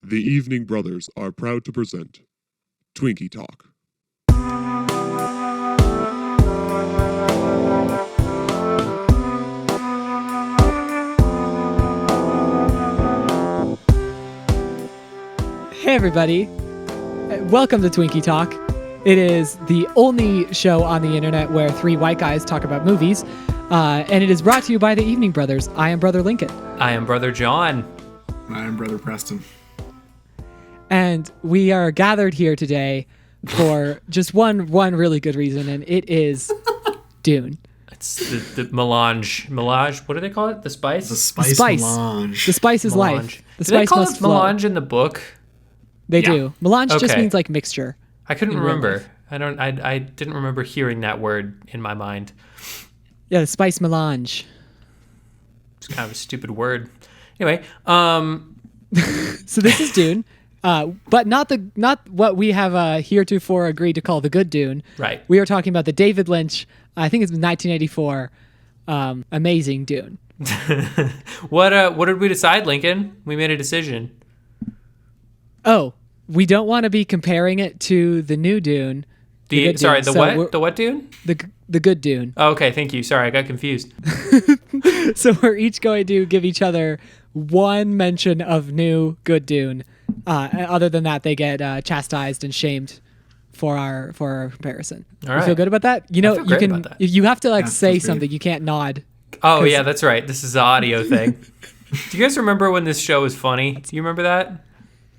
The Evening Brothers are proud to present Twinkie Talk. Hey everybody, welcome to Twinkie Talk. It is the only show on the internet where three white guys talk about movies, and it is brought to you by the Evening Brothers. I am Brother Lincoln. I am Brother Jon. I am Brother Preston. And we are gathered here today for just one really good reason, and it is Dune. It's the melange. Melange? What do they call it? The spice? The spice melange. The spice is Melange. life. The Do spice they call must it flow. melange in the book? They Yeah. do. Melange just Okay. means like mixture. I couldn't In real remember. life. I didn't remember hearing that word in my mind. Yeah, the spice melange. It's kind of a stupid word. Anyway, So this is Dune, but not what we have heretofore agreed to call the good Dune. right. We are talking about the David Lynch, I think it's 1984, amazing Dune. What did we decide, Lincoln? We made a decision. Oh, we don't want to be comparing it to the new Dune. The good Dune. the So what? we're- The what Dune? The good Dune. Oh, okay, thank you. Sorry, I got confused. So we're each going to give each other one mention of new good Dune. Other than that, they get chastised and shamed for our comparison. All You feel right. good about that? You know, feel you great can. about that. You have to like Yeah, say feels great. something. You can't nod. Oh, yeah, that's right. This is the audio thing. Do you guys remember when this show was funny? Do you remember that?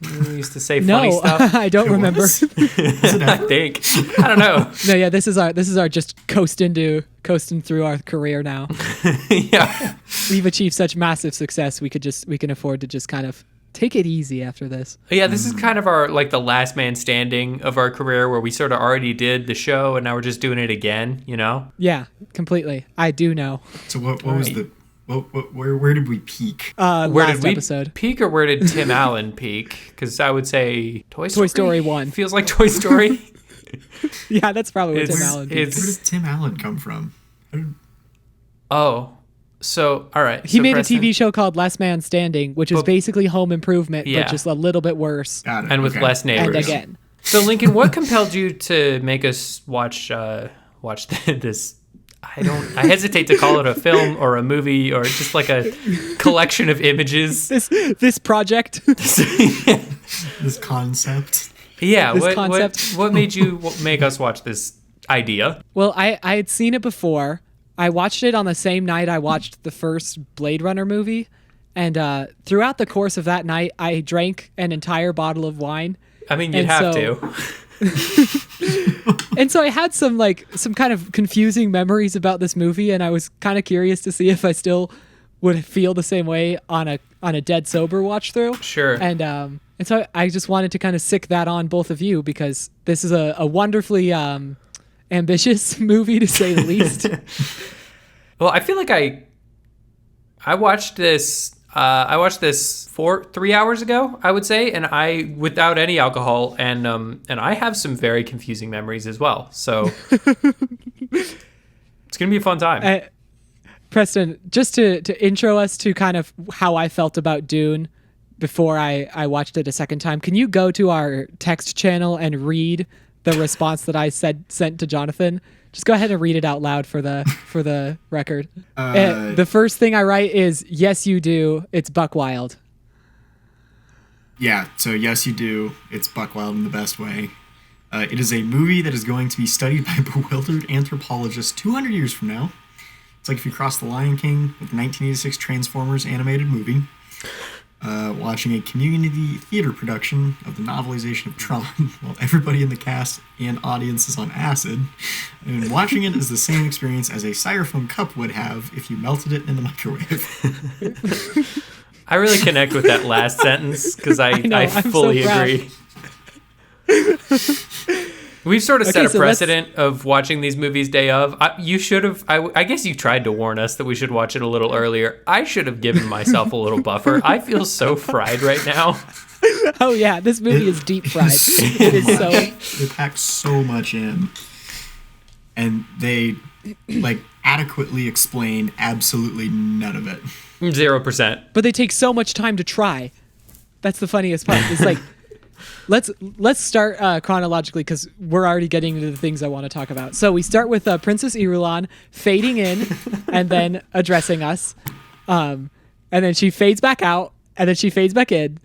We used to say funny No, stuff. I don't remember. Was it I ever? think. I don't know. No, yeah, this is our just coasting through our career now. Yeah. We've achieved such massive success. We can afford to just kind of take it easy after this. Yeah, this is kind of our the last man standing of our career where we sort of already did the show and now we're just doing it again, you know? Yeah, completely. I do know. So what was Right. where did we peak? Where Last did we episode, peak or where did Tim Allen peak? Because I would say Toy Story. Toy Story 1. Feels like Toy Story. Yeah, that's probably where It's- Tim Allen. it's- Where did Tim Allen come from? Oh, so, all right. He so made Preston, a TV show called Last Man Standing, which is But- basically Home Improvement, Yeah. but just a little bit worse. Got it. And with okay. less neighbors. And again, So, Lincoln, what compelled you to make us watch this? I hesitate to call it a film or a movie or just like a collection of images. this project. This concept. Yeah, This concept. what made you make us watch this idea? Well, I had seen it before. I watched it on the same night I watched the first Blade Runner movie, and throughout the course of that night, I drank an entire bottle of wine. I mean, you'd And have so- to. And so I had some kind of confusing memories about this movie, and I was kind of curious to see if I still would feel the same way on a dead sober watch through. Sure. And so I just wanted to kind of sick that on both of you because this is a wonderfully ambitious movie to say the least. Well, I feel like I watched this. I watched this 3 hours ago, I would say, and I without any alcohol, and I have some very confusing memories as well. So it's gonna be a fun time. Preston, just to intro us to kind of how I felt about Dune before I watched it a second time, can you go to our text channel and read the response that I sent to Jonathan? Just go ahead and read it out loud for the record. The first thing I write is, "Yes, you do. It's buck wild." Yeah. So yes, you do. It's buck wild in the best way. It is a movie that is going to be studied by bewildered anthropologists 200 years from now. It's like if you cross The Lion King with the 1986 Transformers animated movie, watching a community theater production of the novelization of Tron while everybody in the cast and audience is on acid. And watching it is the same experience as a styrofoam cup would have if you melted it in the microwave. I really connect with that last sentence because I know, I'm so fully proud. agree. We've sort of Okay, set a so precedent of watching these movies day of. You should have. I guess you tried to warn us that we should watch it a little earlier. I should have given myself a little buffer. I feel so fried right now. Oh yeah, this movie is deep fried. It is so. They packed so much in, and they adequately explain absolutely none of it. 0%. But they take so much time to try. That's the funniest part. It's like, let's start chronologically because we're already getting into the things I want to talk about. So we start with Princess Irulan fading in and then addressing us. And then she fades back out, and then she fades back in,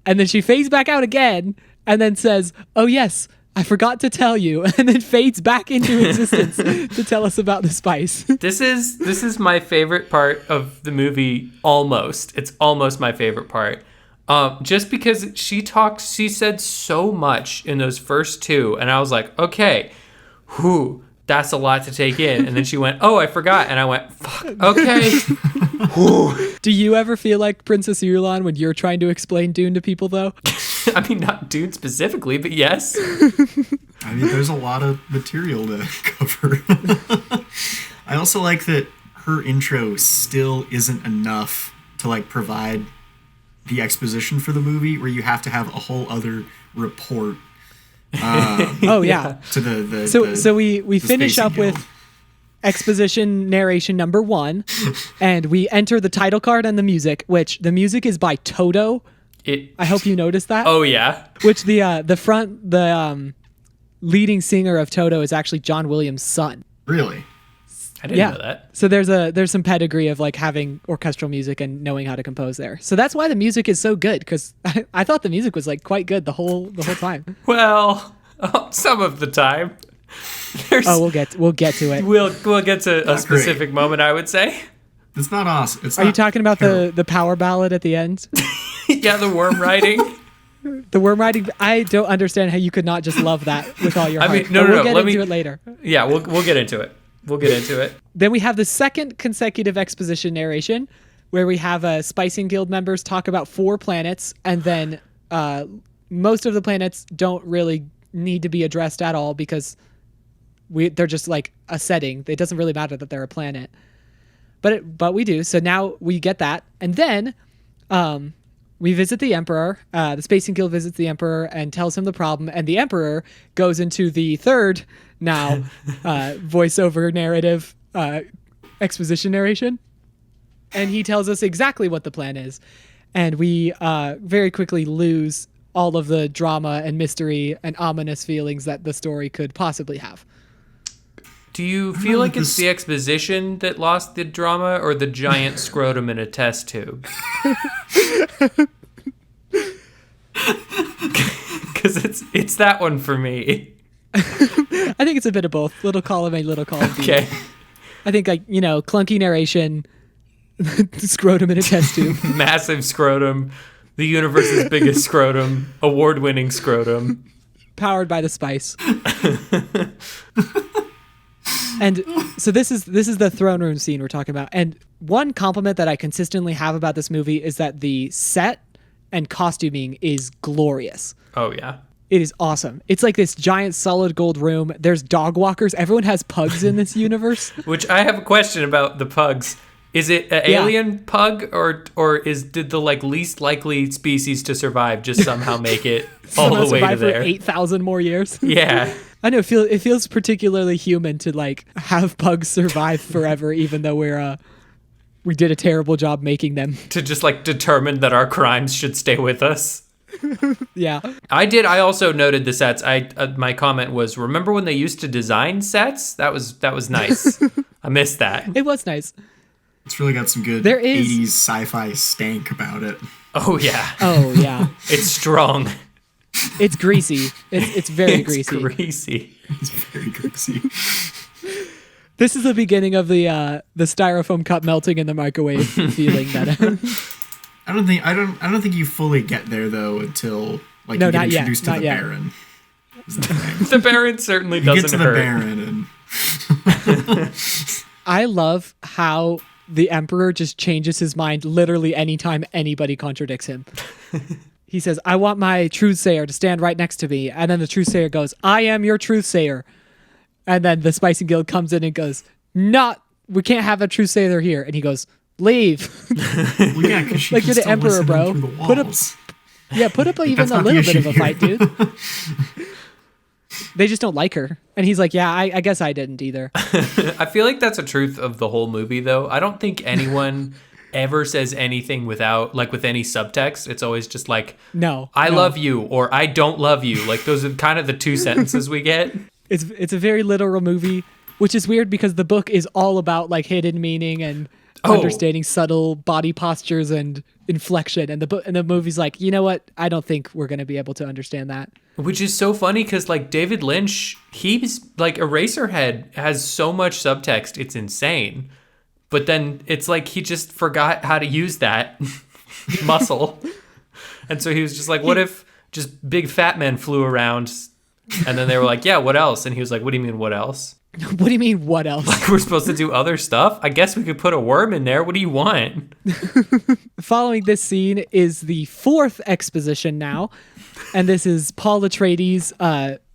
and then she fades back out again, and then says, "Oh yes, I forgot to tell you," and then fades back into existence to tell us about the spice. This is my favorite part of the movie. It's almost my favorite part. Just because she said so much in those first two, and I was like, okay, that's a lot to take in. And then she went, "Oh, I forgot," and I went, "Fuck, okay." Do you ever feel like Princess Irulan when you're trying to explain Dune to people, though? I mean, not Dune specifically, but yes. I mean, there's a lot of material to cover. I also like that her intro still isn't enough to like provide the exposition for the movie, where you have to have a whole other report. Oh yeah. To the So we finish Spacing up with Guild. exposition narration number 1, and we enter the title card and the music, which the music is by Toto. I hope you noticed that. Oh yeah. Which the leading singer of Toto is actually John Williams' son. Really? I didn't know that. So there's some pedigree of like having orchestral music and knowing how to compose there. So that's why the music is so good, because I thought the music was like quite good the whole time. Well, some of the time. We'll get to it. We'll get to a Not specific moment, I would say. It's not awesome. It's Are you talking about the power ballad at the end? Yeah, the worm riding. The worm riding. I don't understand how you could not just love that with all your heart. I mean, no, But no, we'll no. get into it later. Yeah, we'll get into it. We'll get into it. Then we have the second consecutive exposition narration, where we have Spicing Guild members talk about 4 planets, and then most of the planets don't really need to be addressed at all because they're just like a setting. It doesn't really matter that they're a planet, but we do. So now we get that, and then we visit the Emperor. The Spacing Guild visits the Emperor and tells him the problem, and the Emperor goes into the third now voiceover narrative exposition narration, and he tells us exactly what the plan is, and we very quickly lose all of the drama and mystery and ominous feelings that the story could possibly have. Do you feel like it's the exposition that lost the drama, or the giant scrotum in a test tube? Because it's that one for me. I think it's a bit of both. Little column A, little column B. Okay. I think clunky narration, scrotum in a test tube. Massive scrotum, the universe's biggest scrotum, award-winning scrotum. Powered by the spice. And so this is the throne room scene we're talking about. And one compliment that I consistently have about this movie is that the set and costuming is glorious. Oh, yeah. It is awesome. It's like this giant solid gold room. There's dog walkers. Everyone has pugs in this universe. Which I have a question about the pugs. Is it an alien pug, or did the like least likely species to survive just somehow make it all the way to there? For 8,000 more years. Yeah. I know it feels particularly human to like have pugs survive forever, even though we did a terrible job making them. To just like determine that our crimes should stay with us. Yeah. I also noted the sets. My comment was, remember when they used to design sets? That was nice. I missed that. It was nice. It's really got some good 80s sci-fi stank about it. Oh yeah. Oh yeah. It's strong. It's greasy. It's very greasy. It's very greasy. This is the beginning of the styrofoam cup melting in the microwave feeling that. I don't think you fully get there though until like you get introduced to the Baron. The Baron certainly doesn't hurt. You get to the Baron and I love how the Emperor just changes his mind literally anytime anybody contradicts him. He says, "I want my truthsayer to stand right next to me," and then the truthsayer goes, "I am your truthsayer," and then the Spicing Guild comes in and goes, "We can't have a truthsayer here," and he goes, "Leave." Well, yeah, because like you're the Emperor, bro. Put up even a little bit of a fight, dude. They just don't like her, and he's like, "Yeah, I guess I didn't either." I feel like that's a truth of the whole movie, though. I don't think anyone ever says anything without, like, with any subtext. It's always just like, No. I love you or I don't love you. Like, those are kind of the two sentences we get. It's a very literal movie, which is weird because the book is all about like hidden meaning and understanding subtle body postures and inflection, and the movie's like, you know what? I don't think we're going to be able to understand that. Which is so funny because, like, David Lynch, he's like, Eraserhead has so much subtext, it's insane. But then it's like he just forgot how to use that muscle. And so he was just like, what if just big fat men flew around? And then they were like, yeah, what else? And he was like, what do you mean, what else? What do you mean, what else? Like, we're supposed to do other stuff? I guess we could put a worm in there. What do you want? Following this scene is the fourth exposition now. And this is Paul Atreides'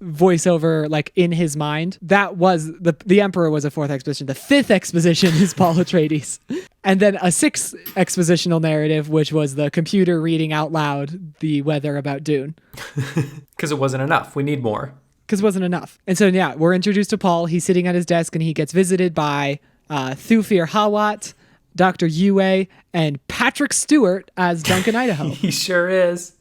voiceover, like, in his mind. That was, the Emperor was a fourth exposition. The fifth exposition is Paul Atreides. And then a sixth expositional narrative, which was the computer reading out loud the weather about Dune. Because it wasn't enough. We need more. Because it wasn't enough. And so, yeah, we're introduced to Paul. He's sitting at his desk, and he gets visited by Thufir Hawat, Dr. Yue, and Patrick Stewart as Duncan Idaho. He sure is.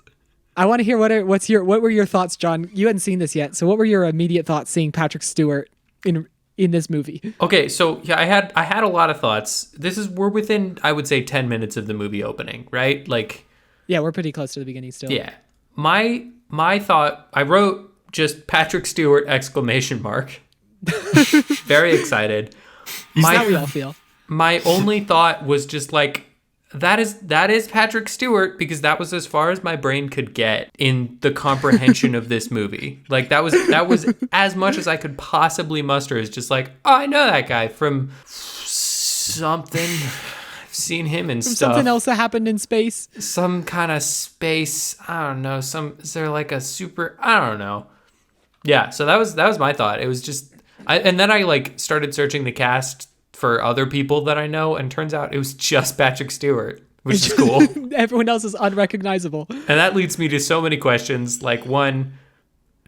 I want to hear what were your thoughts, John? You hadn't seen this yet, so what were your immediate thoughts seeing Patrick Stewart in this movie? Okay, so yeah, I had a lot of thoughts. We're within, I would say, 10 minutes of the movie opening, right? Like, Yeah, we're pretty close to the beginning still. yeah. My thought, I wrote just Patrick Stewart ! Very excited. That's how we all feel. My only thought was just like, that is Patrick Stewart, because that was as far as my brain could get in the comprehension of this movie. Like, that was as much as I could possibly muster, is just like, oh, I know that guy from something. I've seen him in stuff. Something else that happened in space. Some kind of space. I don't know. Is there like a super? I don't know. Yeah. So that was my thought. It was just, and then I like started searching the cast for other people that I know, and turns out it was just Patrick Stewart, which is cool. Everyone else is unrecognizable. And that leads me to so many questions. Like, one,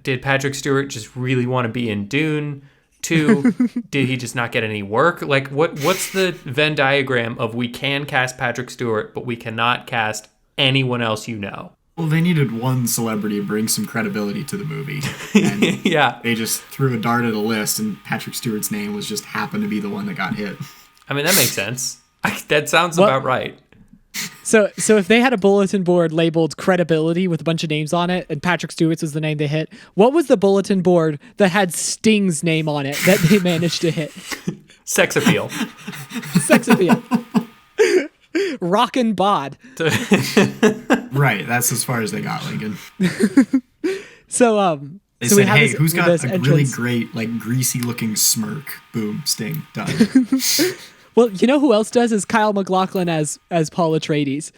did Patrick Stewart just really want to be in Dune? Two, did he just not get any work? Like, what's the Venn diagram of we can cast Patrick Stewart, but we cannot cast anyone else you know? Well, they needed one celebrity to bring some credibility to the movie. And Yeah. they just threw a dart at a list, and Patrick Stewart's name was just happened to be the one that got hit. I mean, that makes sense. That sounds about right. So if they had a bulletin board labeled credibility with a bunch of names on it, and Patrick Stewart's was the name they hit, what was the bulletin board that had Sting's name on it that they managed to hit? Sex appeal. Sex appeal. Rockin' bod. Right, that's as far as they got, Lincoln. So They so we said, have hey, this- who's got this a really entrance. great, like, greasy-looking smirk? Boom, Sting, done. Well, you know who else does is Kyle MacLachlan as Paul Atreides.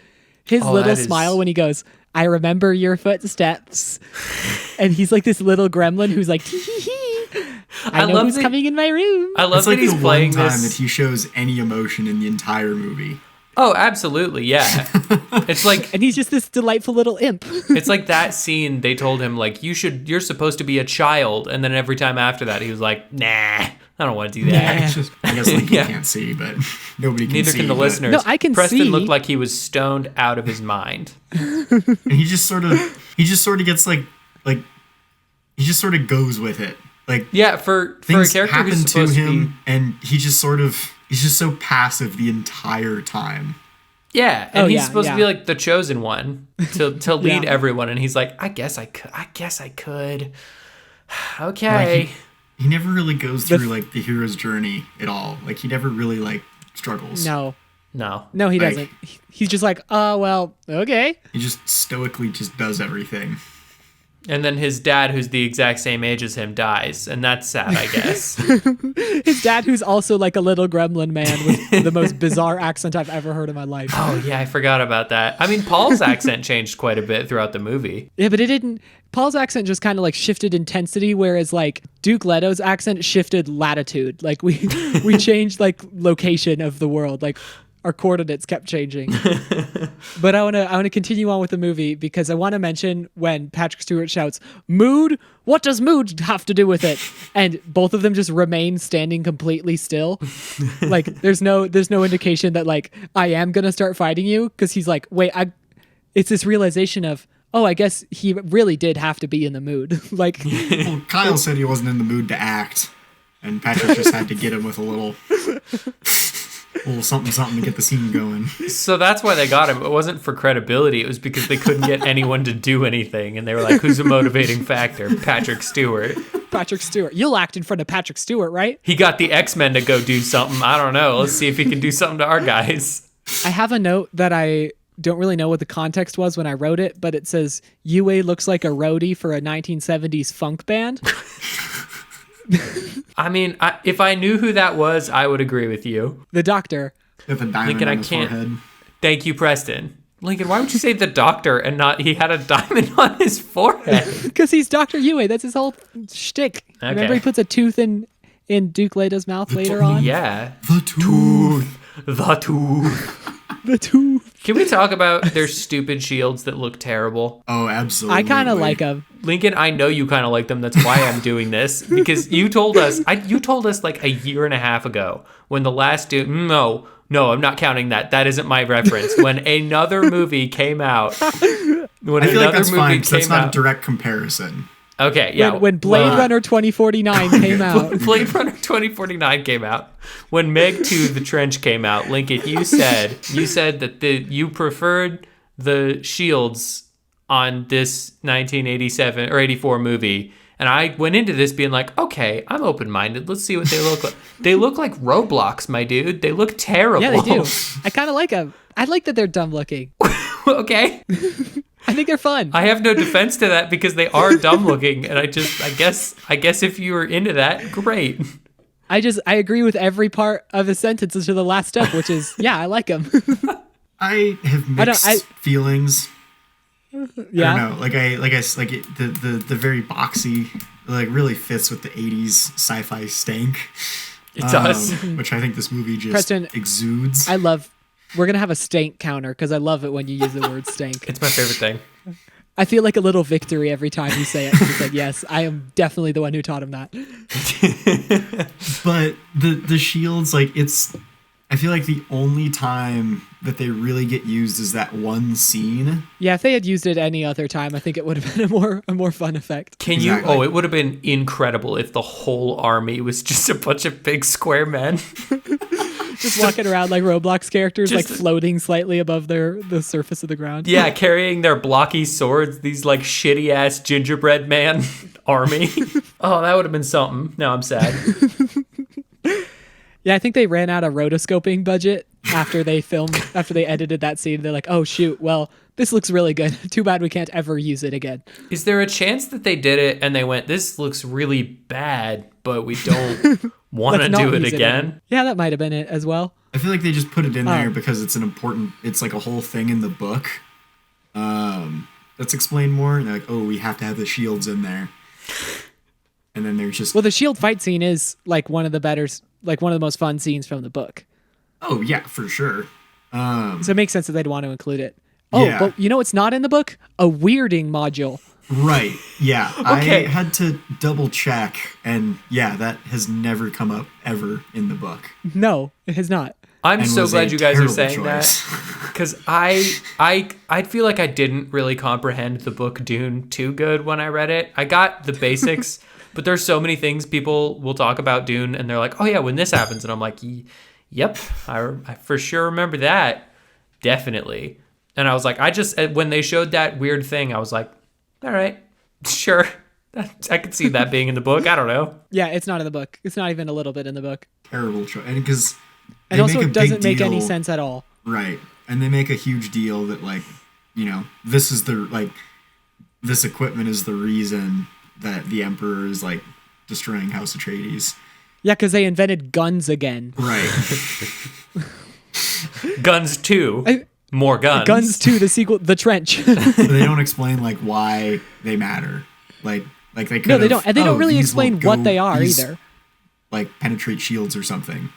His Oh, little that is- smile when he goes, I remember your footsteps. And he's like this little gremlin who's like, tee hee hee. I know love who's that- coming in my room. I love It's like that he's the playing one time this. that he shows any emotion in the entire movie. Oh, absolutely, yeah. It's like And he's just this delightful little imp. it's like that scene they told him, like, you're supposed to be a child, and then every time after that he was like, nah, I don't want to do that. It's just, I guess Lincoln Yeah. can't see, but nobody can Neither see. can the but- listeners. No, I can Preston see. looked like he was stoned out of his mind. And he just sort of gets like he just sort of goes with it. Like, Yeah, for a things character happen who's to supposed to be, him, and he's just so passive the entire time. yeah, and Oh, he's yeah, supposed to yeah. be like the chosen one to lead Yeah. everyone, and he's like, I guess I could. Okay. Like, he never really goes through like the hero's journey at all. Like, he never really like struggles. No, he Like- doesn't. He's just like, oh, well, okay. He just stoically just does everything. And then his dad, who's the exact same age as him, dies, and that's sad, I guess. His dad, who's also like a little gremlin man with the most bizarre accent I've ever heard in my life. Oh yeah, I forgot about that. I mean, Paul's accent changed quite a bit throughout the movie. Yeah, but it didn't. Paul's accent just kind of like shifted intensity, whereas like Duke Leto's accent shifted latitude. Like we changed like location of the world. Like our coordinates kept changing. But I wanna continue on with the movie because I want to mention when Patrick Stewart shouts, "Mood? What does mood have to do with it?" And both of them just remain standing completely still. Like there's no indication that like I am gonna start fighting you, because he's like, wait, it's this realization of, oh, I guess he really did have to be in the mood. Like, Well, Kyle said he wasn't in the mood to act, and Patrick just had to get him with a little something to get the scene going. So that's why they got him. It wasn't for credibility. It was because they couldn't get anyone to do anything. And they were like, who's a motivating factor? Patrick Stewart. Patrick Stewart. You'll act in front of Patrick Stewart, right? He got the X-Men to go do something. I don't know. Let's see if he can do something to our guys. I have a note that I don't really know what the context was when I wrote it, but it says, Yue looks like a roadie for a 1970s funk band. I mean, if I knew who that was, I would agree with you. The doctor. With a diamond Lincoln, on I his can't. forehead. Thank you, Preston. Lincoln, why would you say the doctor and not he had a diamond on his forehead? Because he's Dr. Yue. That's his whole shtick. Okay. Remember he puts a tooth in Duke Leto's mouth later on? Yeah. The tooth. The tooth. The tooth. Can we talk about their stupid shields that look terrible? Oh, absolutely. I kind of like him. Lincoln, I know you kind of like them. That's why I'm doing this, because you told us like a year and a half ago when the last Dune. No, I'm not counting that. That isn't my reference. When another movie came out. I feel like that's fine, 'cause that's not a direct comparison. Okay, yeah. When Blade Runner 2049 came out. Blade Runner 2049 came out. When Meg 2 The Trench came out, Lincoln, you said that you preferred the shields on this 1987 or 84 movie. And I went into this being like, okay, I'm open-minded. Let's see what they look like. They look like Roblox, my dude. They look terrible. Yeah, they do. I kind of like them. I like that they're dumb looking. Okay. I think they're fun. I have no defense to that because they are dumb looking, and I guess if you were into that, great. I agree with every part of the sentence to the last step, which is, yeah, I like them. I have mixed feelings. Yeah. I don't know. Like the very boxy, like really fits with the 80s sci-fi stank. It does. Which I think this movie just Preston, exudes. We're going to have a stank counter because I love it when you use the word stank. It's my favorite thing. I feel like a little victory every time you say it. It's like, yes, I am definitely the one who taught him that. But the shields, like I feel like the only time that they really get used is that one scene. Yeah, if they had used it any other time, I think it would have been a more fun effect. Can Exactly. you? Oh, it would have been incredible if the whole army was just a bunch of big square men. Just walking around like Roblox characters, Just- like floating slightly above the surface of the ground. Yeah, carrying their blocky swords, these like shitty ass gingerbread man army. Oh, that would have been something. Now I'm sad. Yeah, I think they ran out of rotoscoping budget after they edited that scene. They're like, oh shoot, well, this looks really good. Too bad we can't ever use it again. Is there a chance that they did it and they went, this looks really bad, but we don't want to Let's do not it use again? Yeah, that might have been it as well. I feel like they just put it in there Oh. because it's like a whole thing in the book. That's explained more. And they're like, oh, we have to have the shields in there. And then they're just, Well, the shield fight scene is like one of the most fun scenes from the book. oh yeah, for sure. So it makes sense that they'd want to include it. Oh, Yeah. but you know what's not in the book? A weirding module. Right. Yeah. Okay. I had to double check, and yeah, that has never come up ever in the book. No, it has not. I'm And so was glad a you guys are terrible saying choice. that, because I feel like I didn't really comprehend the book Dune too good when I read it. I got the basics, but there's so many things people will talk about Dune, and they're like, oh yeah, when this happens, and I'm like, yep, I for sure remember that, definitely. And I was like, when they showed that weird thing, I was like, all right, sure, I could see that being in the book. I don't know. Yeah, it's not in the book. It's not even a little bit in the book. Terrible choice. And because And also it doesn't make any sense at all. Right. And they make a huge deal that, like, you know, this equipment is the reason that the Emperor is, like, destroying House Atreides. Yeah, because they invented guns again. Right. Guns 2. More guns. Guns 2, the sequel, The Trench. But they don't explain, like, why they matter. Like they could No, they don't. And they don't really these will explain what go- they are these, either. Like, penetrate shields or something.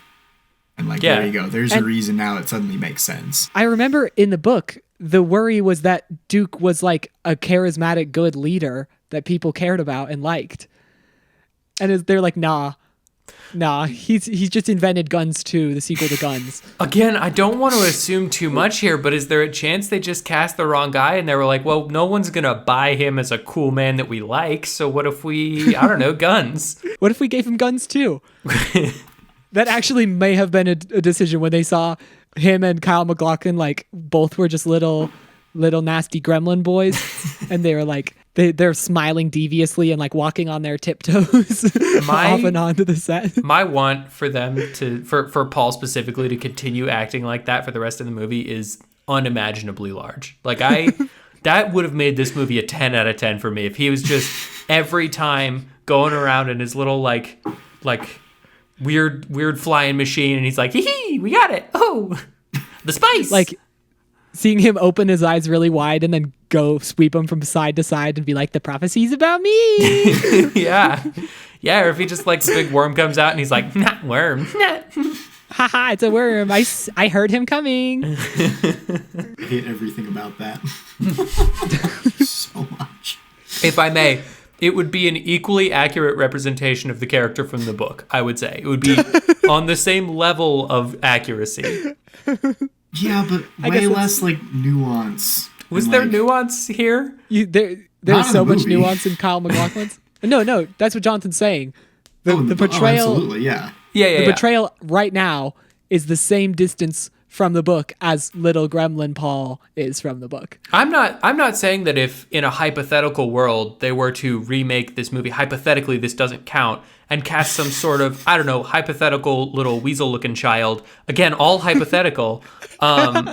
And like, Yeah. there you go. There's a reason now it suddenly makes sense. I remember in the book, the worry was that Duke was like a charismatic, good leader that people cared about and liked. And they're like, nah, he's just invented Guns 2, the sequel to Guns. Again, I don't want to assume too much here, but is there a chance they just cast the wrong guy and they were like, well, no one's going to buy him as a cool man that we like, so what if we, I don't know, Guns? What if we gave him Guns 2? That actually may have been a decision when they saw him and Kyle MacLachlan, like, both were just little nasty gremlin boys, and they were like, they're smiling deviously and like walking on their tiptoes off and onto the set. My want for them to, for Paul specifically, to continue acting like that for the rest of the movie is unimaginably large. Like, that would have made this movie a 10 out of 10 for me if he was just every time going around in his little like weird flying machine, and he's like, hee, we got it. Oh, the spice. Like, seeing him open his eyes really wide and then go sweep them from side to side and be like, the prophecy's about me. Yeah. Or if he just, like, the big worm comes out and he's like, not worm. Haha, it's a worm. I heard him coming. I hate everything about that. So much. If I may, it would be an equally accurate representation of the character from the book, I would say. It would be on the same level of accuracy. Yeah, but way less, like, nuance. Was there nuance here? There's so much nuance in Kyle MacLachlan's. No, that's what Jonathan's saying. The portrayal, absolutely, yeah. The portrayal right now is the same distance from the book as little gremlin Paul is from the book. I'm not saying that if in a hypothetical world they were to remake this movie, hypothetically this doesn't count, and cast some sort of, I don't know, hypothetical little weasel-looking child. Again, all hypothetical. I'm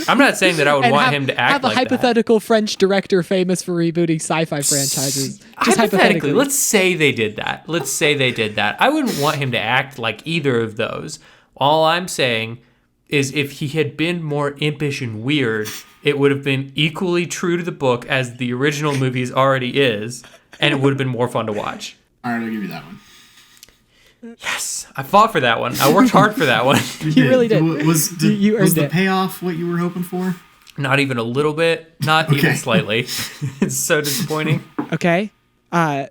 not saying that I would want him to act like that. Have a hypothetical French director famous for rebooting sci-fi franchises. Just hypothetically, let's say they did that. I wouldn't want him to act like either of those. All I'm saying is if he had been more impish and weird, it would have been equally true to the book as the original movies already is, and it would have been more fun to watch. All right, I'll give you that one. Yes, I fought for that one. I worked hard for that one. You really did. Was you earned the payoff what you were hoping for? Not even a little bit. Not even slightly. It's so disappointing. Okay. So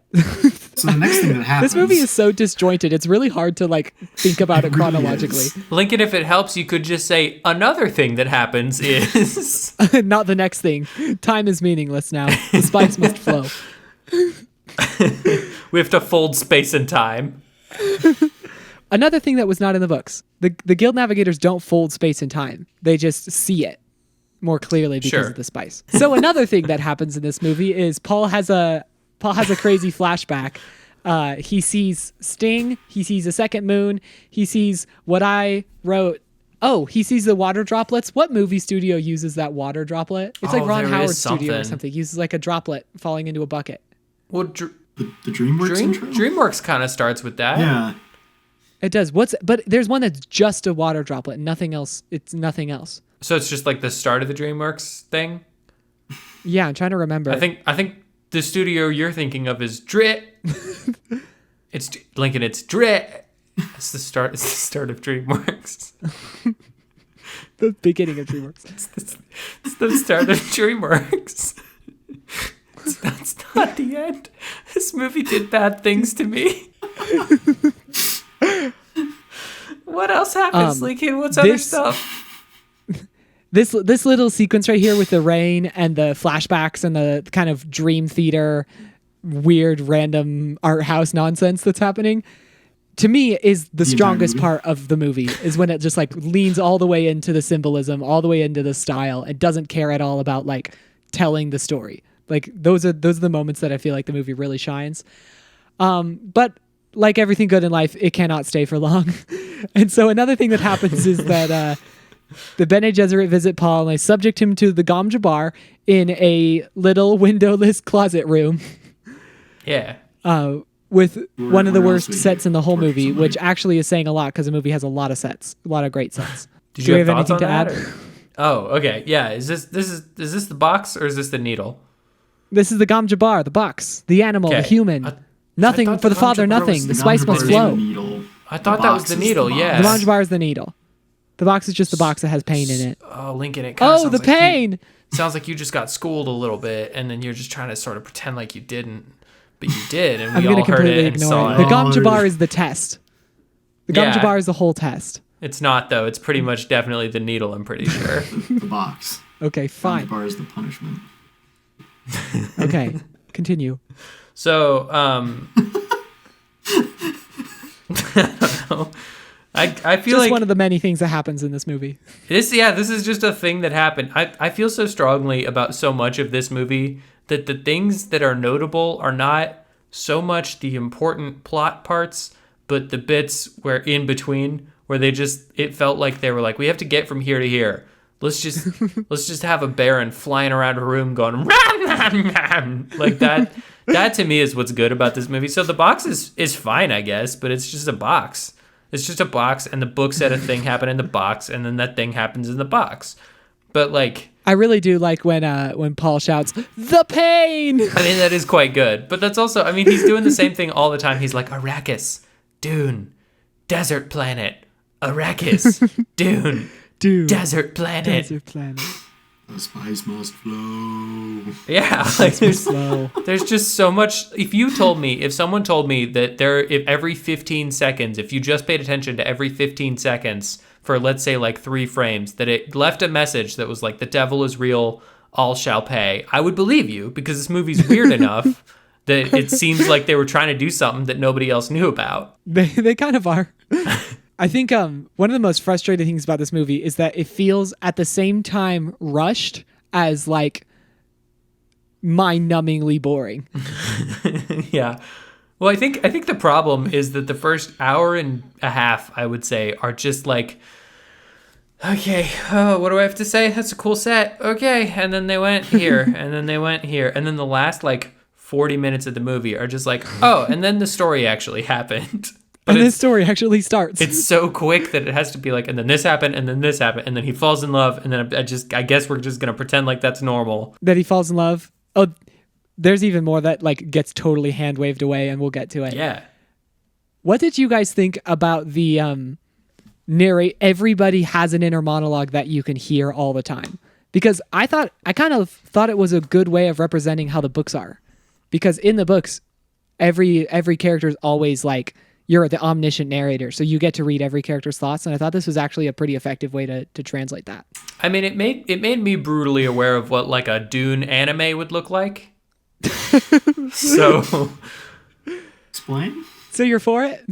the next thing that happens... This movie is so disjointed. It's really hard to like think about it chronologically. Lincoln, if it helps, you could just say another thing that happens is... Not the next thing. Time is meaningless now. The spice must flow. We have to fold space and time. Another thing that was not in the books. The Guild Navigators don't fold space and time. They just see it more clearly because of the spice. So another thing that happens in this movie is Paul has a crazy flashback. He sees Sting. He sees a second moon. He sees what I wrote. Oh, he sees the water droplets. What movie studio uses that water droplet? It's like Ron Howard's studio or something. He uses like a droplet falling into a bucket. Well, the DreamWorks intro? DreamWorks kind of starts with that. Yeah. It does. But there's one that's just a water droplet. Nothing else. It's nothing else. So it's just like the start of the DreamWorks thing? Yeah, I'm trying to remember. I think the studio you're thinking of is Drit. It's Lincoln. It's Drit. It's the start. It's the start of DreamWorks. The beginning of DreamWorks. It's the start of DreamWorks. That's not the end. This movie did bad things to me. What else happens, Lincoln? What's other stuff? This little sequence right here with the rain and the flashbacks and the kind of dream theater, weird random art house nonsense that's happening, to me is the strongest part of the movie, is when it just like leans all the way into the symbolism, all the way into the style. It doesn't care at all about like telling the story. Like those are the moments that I feel like the movie really shines. But like everything good in life, it cannot stay for long. And so another thing that happens is that the Bene Gesserit visit Paul and they subject him to the Gom Jabbar in a little windowless closet room. Yeah. With one of the worst sets in the whole movie, which actually is saying a lot because the movie has a lot of sets, a lot of great sets. Do you have anything to add? Oh, okay. Yeah. Is this the box or is this the needle? This is the Gom Jabbar, the box, the animal, the human. Nothing for the father, nothing. The spice must flow. I thought that was box the is needle. the box. Yeah. The Monge bar is the needle. The box is just the box that has pain in it. Oh, Lincoln, it kind of Oh, the pain! sounds like you just got schooled a little bit, and then you're just trying to sort of pretend like you didn't, but you did, and I'm we going all to heard completely it and ignore saw it. it. The Gamja bar is the test. The Gamja Yeah. bar is the whole test. It's not though. It's pretty much definitely the needle. I'm pretty sure. The box. Okay, The fine. bar is the punishment. Okay, continue. So, I don't know. I feel Just like one of the many things that happens in this movie. this is just a thing that happened. I feel so strongly about so much of this movie that the things that are notable are not so much the important plot parts, but the bits where in between where it felt like they were like, we have to get from here to here. Let's just have a Baron flying around a room going ram, ram, ram. Like that. That to me is what's good about this movie. So the box is fine, I guess, but it's just a box. It's just a box, and the book said a thing happened in the box, and then that thing happens in the box. But like, I really do like when Paul shouts, "The pain!" I mean, that is quite good. But that's also, I mean, he's doing the same thing all the time. He's like, Arrakis, Dune, desert planet, Arrakis, Dune, Dude, desert planet. desert planet. The spice must flow. Yeah, like Slow. there's just so much. If someone told me that if every 15 seconds, if you just paid attention to every 15 seconds for, let's say, like 3 frames, that it left a message that was like, the devil is real, all shall pay, I would believe you, because this movie's weird enough that it seems like they were trying to do something that nobody else knew about. They kind of are. I think one of the most frustrating things about this movie is that it feels at the same time rushed as like mind-numbingly boring. Yeah. Well, I think the problem is that the first hour and a half, I would say, are just like, okay, oh, what do I have to say? That's a cool set. Okay, and then they went here, and then they went here, and then the last like 40 minutes of the movie are just like, oh, and then the story actually happened. But And this story actually starts. it's so quick that it has to be like, and then this happened, and then this happened, and then he falls in love, and then I guess we're just gonna pretend like that's normal. that he falls in love. Oh, there's even more that like gets totally hand waved away, and we'll get to it. Yeah. What did you guys think about the narrate? Everybody has an inner monologue that you can hear all the time. Because I kind of thought it was a good way of representing how the books are. Because in the books, every character is always like, you're the omniscient narrator, so you get to read every character's thoughts, and I thought this was actually a pretty effective way to translate that. I mean, it made me brutally aware of what like a Dune anime would look like. So Explain? So you're for it?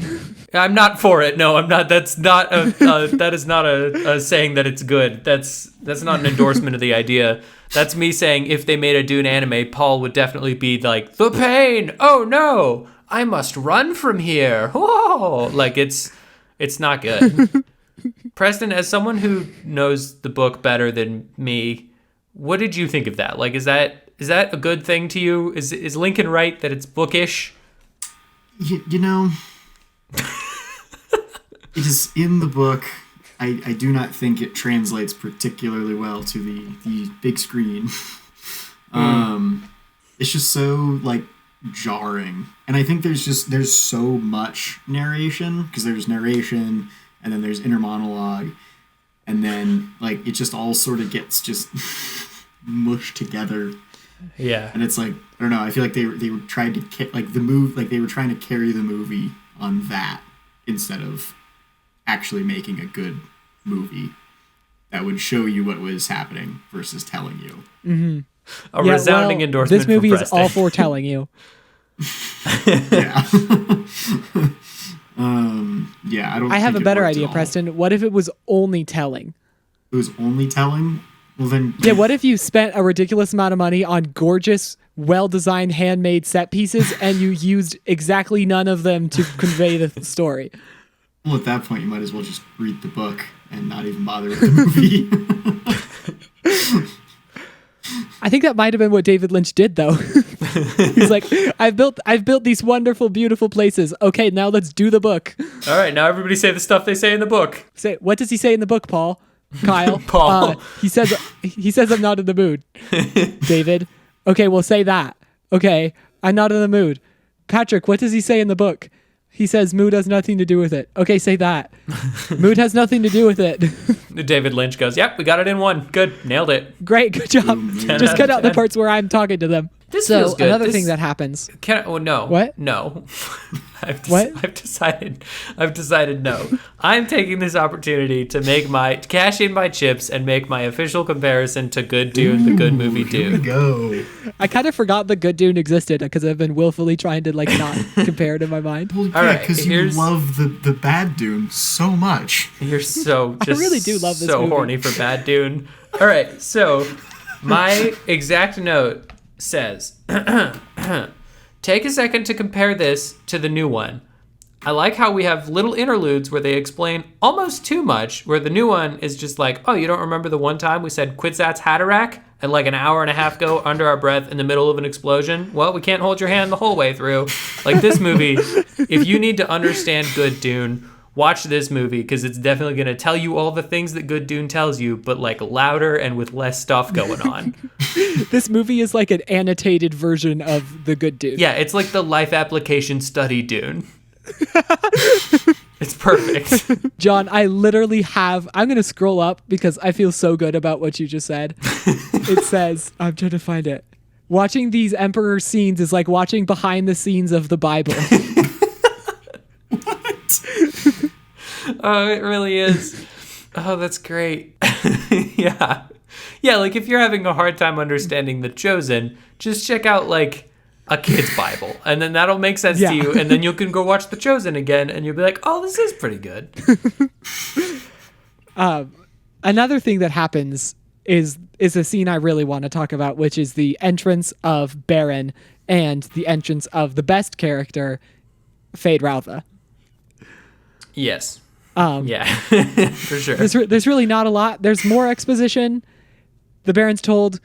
I'm not for it. No, I'm not. That's not that is not a saying that it's good. That's not an endorsement of the idea. That's me saying if they made a Dune anime, Paul would definitely be like, the pain. Oh no, I must run from here. Whoa, like it's not good. Preston, as someone who knows the book better than me, what did you think of that? Like, is that a good thing to you? Is Lincoln right that it's bookish? You know, it is in the book. I do not think it translates particularly well to the big screen. It's just so like jarring, and I think there's so much narration, because there's narration and then there's inner monologue, and then like it just all sort of gets just mushed together. Yeah. And it's like, I don't know, I feel like they were trying to they were trying to carry the movie on that instead of actually making a good movie that would show you what was happening versus telling you. Mm-hmm. A resounding endorsement. This movie from is all for telling you. Yeah. Yeah, I don't I have think a it better worked idea, at all. Preston. What if it was only telling? It was only telling? Well then Yeah, what if you spent a ridiculous amount of money on gorgeous, well-designed, handmade set pieces and you used exactly none of them to convey the story? Well, at that point you might as well just read the book and not even bother with the movie. I think that might have been what David Lynch did, though. He's like, I've built these wonderful, beautiful places. Okay, now let's do the book. All right, now everybody say the stuff they say in the book. Say, what does he say in the book, Paul? Kyle? Paul. He says I'm not in the mood. David? Okay, well, say that. Okay, I'm not in the mood. Patrick, what does he say in the book? He says mood has nothing to do with it. Okay, say that. Mood has nothing to do with it. David Lynch goes, "Yep, we got it in one. Good, nailed it." Great, good job. Just cut out the parts where I'm talking to them. This so feels good. Another thing that happens. No. What? No. What? I've decided no. I'm taking this opportunity to cash in my chips and make my official comparison to Good Dune, the good movie Here we Dune. go. I kind of forgot the Good Dune existed because I've been willfully trying to not compare it in my mind. Well, All yeah, right, because you love the bad Dune so much. You're so just I really do love this so movie. horny for Bad Dune. All right, so my exact note says, take a second to compare this to the new one. I like how we have little interludes where they explain almost too much, where the new one is just like, oh, you don't remember the one time we said Kwisatz Haderach and like an hour and a half go under our breath in the middle of an explosion? Well, we can't hold your hand the whole way through. Like this movie, if you need to understand Good Dune, watch this movie because it's definitely going to tell you all the things that Good Dune tells you, but like louder and with less stuff going on. This movie is like an annotated version of the Good Dune. Yeah, it's like the life application study Dune. It's perfect. John, I literally I'm going to scroll up because I feel so good about what you just said. It says, I'm trying to find it. Watching these Emperor scenes is like watching behind the scenes of the Bible. Oh, it really is. Oh, that's great. Yeah. Yeah, like if you're having a hard time understanding The Chosen, just check out like a kid's Bible, and then that'll make sense to you, and then you can go watch The Chosen again, and you'll be like, oh, this is pretty good. Another thing that happens is a scene I really want to talk about, which is the entrance of Baron and the entrance of the best character, Fade Routha. Yes. Yeah, for sure. There's really not a lot. There's more exposition. The Baron's told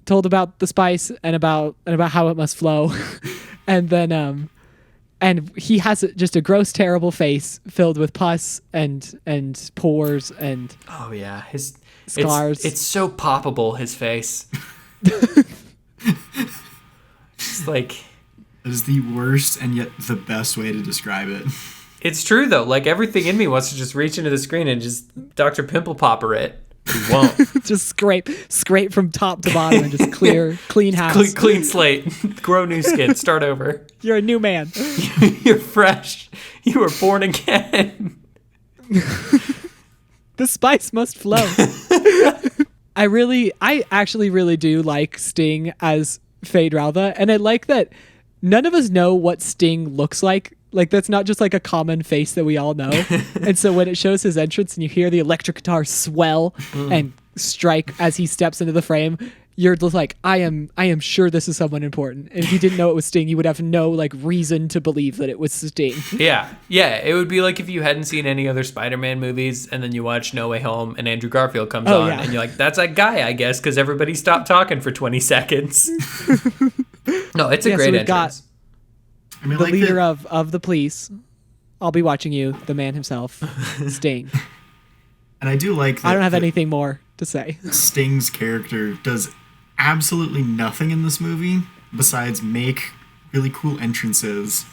about the spice and about how it must flow, and then and he has just a gross, terrible face filled with pus and pores and oh yeah, his scars. It's so poppable. His face. It's like It is the worst and yet the best way to describe it. it's true though. Like everything in me wants to just reach into the screen and just Dr. Pimple Popper it. He won't. Just scrape from top to bottom and just clean house. Clean slate. Grow new skin. Start over. You're a new man. You're fresh. You were born again. The spice must flow. I actually really do like Sting as Fade Routha, and I like that none of us know what Sting looks like. Like, that's not just like a common face that we all know. And so when it shows his entrance and you hear the electric guitar swell and strike as he steps into the frame, you're just like, I am sure this is someone important. And if you didn't know it was Sting, you would have no like reason to believe that it was Sting. Yeah. It would be like if you hadn't seen any other Spider-Man movies and then you watch No Way Home and Andrew Garfield comes on and you're like, that's that guy, I guess, because everybody stopped talking for 20 seconds. No, it's a great entrance. I mean, The like leader of the police. I'll be watching you, the man himself, Sting. and I do like that I don't have anything more to say. Sting's character does absolutely nothing in this movie besides make really cool entrances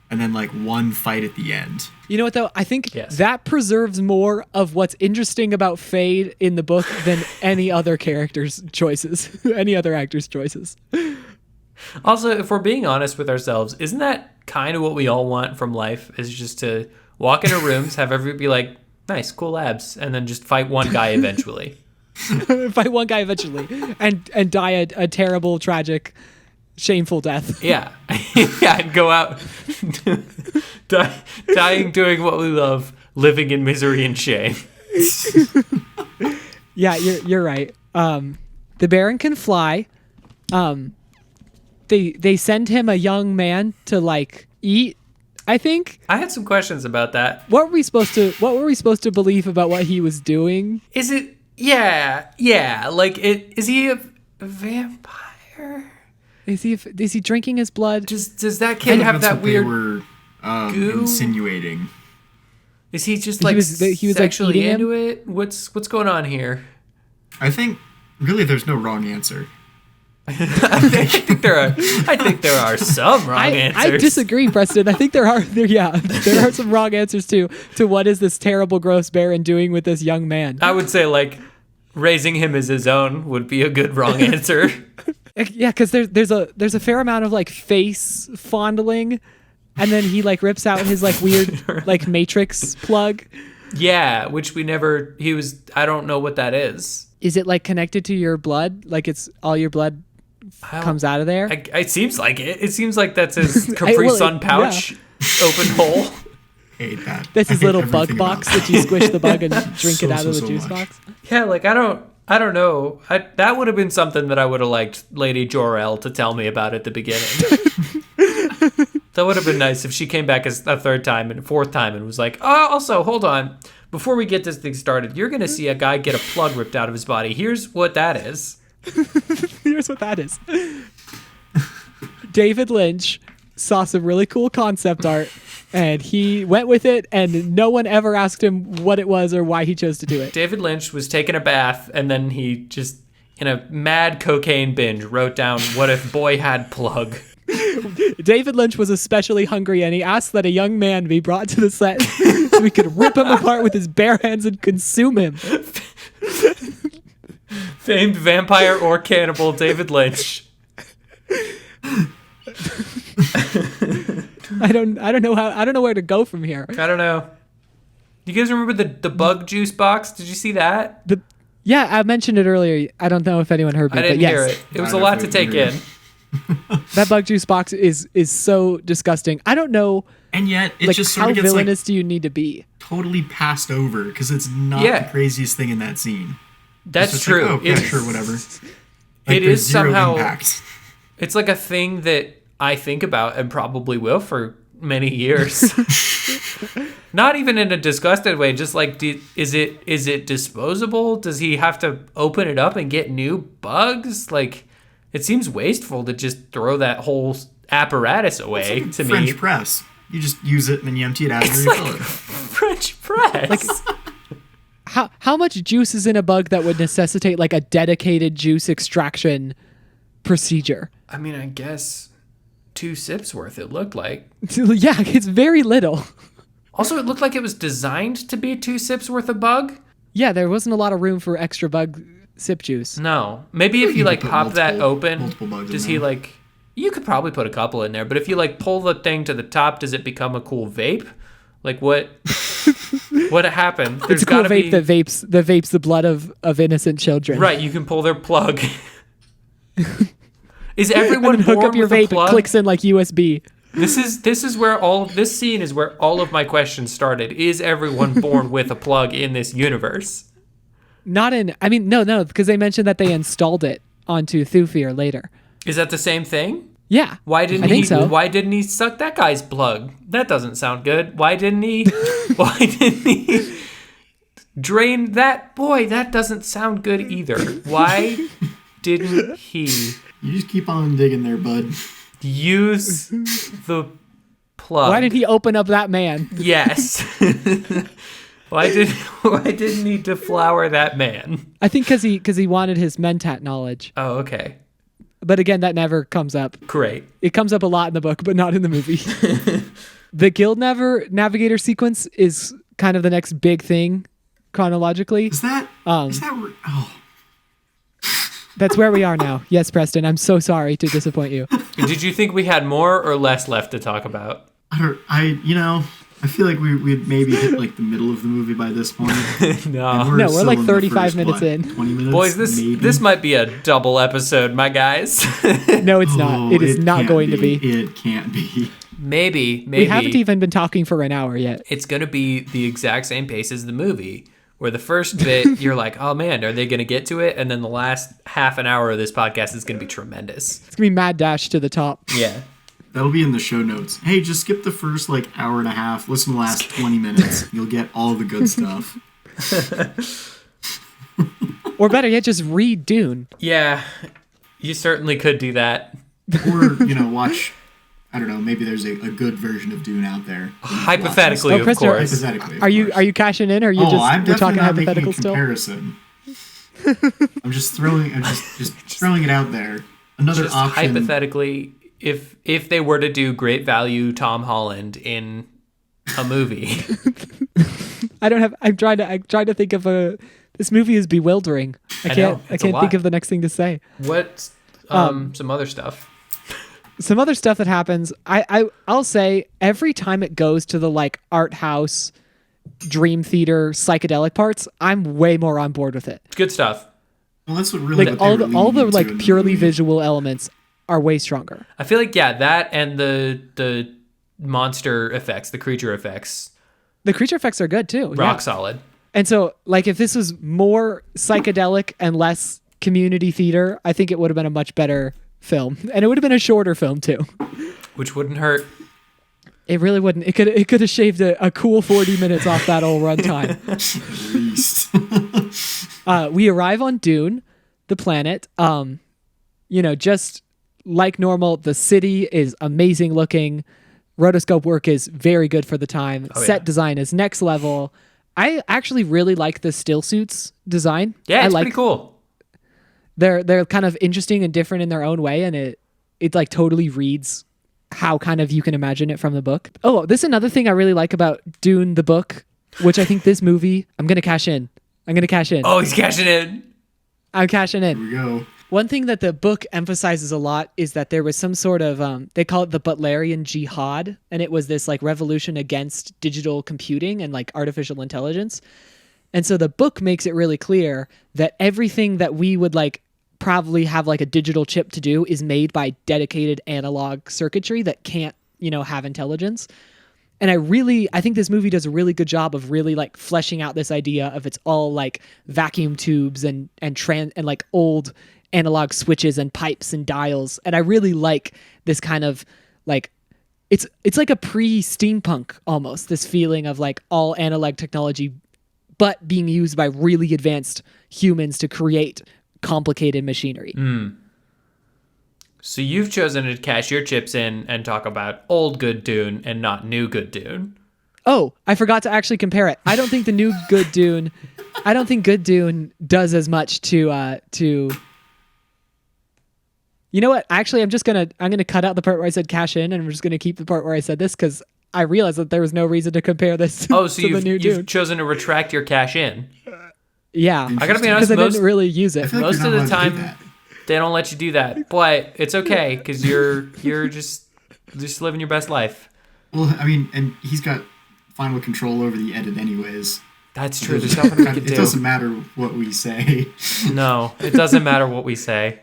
and then like one fight at the end. You know what though? I think that preserves more of what's interesting about Fade in the book than any other character's choices, any other actor's choices. Also, if we're being honest with ourselves, isn't that kind of what we all want from life? Is just to walk into rooms, have everybody be like, nice, cool abs, and then just fight one guy eventually. Fight one guy eventually and die a terrible, tragic, shameful death. Yeah. Yeah, and go out dying doing what we love, living in misery and shame. Yeah, you're right. The Baron can fly. They send him a young man to like eat, I think. I had some questions about that. What were we supposed to believe about what he was doing? Is it yeah, like is he a vampire? Is he drinking his blood? Does that kid have That's that what weird they were goo? insinuating. Is he just He like was like, sexually eating him? into it? What's going on here? I think really there's no wrong answer. I think there are some wrong answers. I disagree, Preston. I think there are some wrong answers to what is this terrible, gross Baron doing with this young man. I would say like raising him as his own would be a good wrong answer. Yeah, because there's a fair amount of like face fondling, and then he like rips out his like weird like Matrix plug. Yeah, which I don't know what that is. Is it like connected to your blood? Like it's all your blood comes out of there? It seems like it. It seems like that's his Capri Sun pouch open hole. Hate that. That's his little bug box that you squish the bug and drink So, it out of the so juice much. box. Yeah, like I don't know. That would have been something that I would have liked Lady Jor-El to tell me about at the beginning. That would have been nice if she came back as a third time and fourth time and was like, oh, also, hold on. Before we get this thing started, you're going to see a guy get a plug ripped out of his body. Here's what that is. Here's what that is. David Lynch saw some really cool concept art, and he went with it, and no one ever asked him what it was or why he chose to do it. David Lynch was taking a bath, and then he just, in a mad cocaine binge, wrote down, what if boy had plug? David Lynch was especially hungry, and he asked that a young man be brought to the set so he could rip him apart with his bare hands and consume him. Famed vampire or cannibal David Lynch. I don't know where to go from here. I don't know. You guys remember the bug juice box? Did you see that? Yeah, I mentioned it earlier. I don't know if anyone heard me, I didn't but yes. hear it. It was a lot to take in. That bug juice box is so disgusting. I don't know. And yet, it Like, just sort how of gets villainous like do you need to be? totally passed over because it's not Yeah. the craziest thing in that scene. That's It's just true. Like, oh, yeah, sure, whatever. Like, It there's is zero somehow. impact. It's like a thing that I think about and probably will for many years. Not even in a disgusted way. Just like, is it disposable? Does he have to open it up and get new bugs? Like, it seems wasteful to just throw that whole apparatus away. It's To like French me, press. You just use it and then you empty it out and it's refill like it. French press. How much juice is in a bug that would necessitate like a dedicated juice extraction procedure? I mean, I guess 2 sips worth. It looked like. Yeah, it's very little. Also, it looked like it was designed to be 2 sips worth of bug. Yeah, there wasn't a lot of room for extra bug sip juice. No. Maybe if you You like could put pop that open, multiple bugs in does he there. like... You could probably put a couple in there, but if you like pull the thing to the top, does it become a cool vape? Like what happened? It's a cool vape that vapes the blood of innocent children. Right, you can pull their plug. Is everyone And hook born up your with a vape, it plug? clicks in like USB. This scene is where all of my questions started. Is everyone born with a plug in this universe? No, because they mentioned that they installed it onto Thufir later. Is that the same thing? Yeah. Why didn't I think so. Why didn't he suck that guy's plug? That doesn't sound good. Why didn't he drain that? Boy, that doesn't sound good either. Why didn't he You just keep on digging there, bud. use the plug? Why did he open up that man? Yes. Why didn't he deflower that man? I think because he wanted his Mentat knowledge. Oh, okay. But again, that never comes up. Great. It comes up a lot in the book, but not in the movie. The Guild Navigator sequence is kind of the next big thing chronologically. Is that oh, That's where we are now. Yes, Preston, I'm so sorry to disappoint you. Did you think we had more or less left to talk about? I feel like we'd maybe hit like the middle of the movie by this point. No. No, we're still like in the 35 first, minutes in. 20 minutes, Boys, maybe. this might be a double episode, my guys. No, it's not. It is not can't going to be. It can't be. Maybe. We haven't even been talking for an hour yet. It's going to be the exact same pace as the movie, where the first bit, you're like, oh man, are they going to get to it? And then the last half an hour of this podcast is going to be tremendous. It's going to be mad dash to the top. Yeah. That'll be in the show notes. Hey, just skip the first like hour and a half. Listen to the last 20 minutes. You'll get all the good stuff. Or better yet, just read Dune. Yeah, you certainly could do that. Or, watch, I don't know, maybe there's a good version of Dune out there. Hypothetically, Oh, of Prisoner, course. Hypothetically. Are you cashing in, or are you I'm we're talking definitely not making hypothetical a still? comparison. I'm just throwing it out there. Another Just option. hypothetically, if they were to do great value Tom Holland in a movie. I'm trying to think of this movie is bewildering. I know, can't it's a think lot. of the next thing to say. What some other stuff? Some other stuff that happens. I'll say every time it goes to the like art house, dream theater, psychedelic parts, I'm way more on board with it. It's good stuff. Well, that's what really Like what they all were the leaning like into in the purely movie. visual elements are way stronger. I feel like that and the monster effects, the creature effects, The creature effects are good too. rock Yeah. solid. And so like if this was more psychedelic and less community theater, I think it would have been a much better film. And it would have been a shorter film too. Which wouldn't hurt. It really wouldn't. It could have shaved a cool 40 minutes off that old runtime. At least. We arrive on Dune, the planet. Just like normal, the city is amazing looking. Rotoscope work is very good for the time. Set design is next level. I actually really like the still suits design. Yeah, it's I like, pretty cool. They're kind of interesting and different in their own way, and it like totally reads how kind of you can imagine it from the book. Oh, this is another thing I really like about Dune the book, which I think this movie, I'm gonna cash in. Oh, he's cashing in. I'm cashing in. Here we go. One thing that the book emphasizes a lot is that there was some sort of they call it the Butlerian Jihad, and it was this like revolution against digital computing and like artificial intelligence. And so the book makes it really clear that everything that we would like probably have like a digital chip to do is made by dedicated analog circuitry that can't, have intelligence. And I think this movie does a really good job of really like fleshing out this idea of it's all like vacuum tubes and like old analog switches and pipes and dials. And I really like this kind of like it's like a pre-steampunk almost, this feeling of like all analog technology but being used by really advanced humans to create complicated machinery. So you've chosen to cash your chips in and talk about old good Dune and not new good Dune. Oh, I forgot to actually compare it. I don't think good Dune does as much to You know what? Actually, I'm gonna cut out the part where I said cash in, and I'm just gonna keep the part where I said this because I realized that there was no reason to compare this Oh, so to the new you've Dune. chosen to retract your cash in. Yeah, I gotta be honest, because I most didn't really use it. I feel like most you're of not the allowed to do time that. they don't let you do that, but it's okay because you're just living your best life. Well, I mean, and he's got final control over the edit anyways. That's true. There's nothing we can It do. doesn't matter what we say. No, it doesn't matter what we say.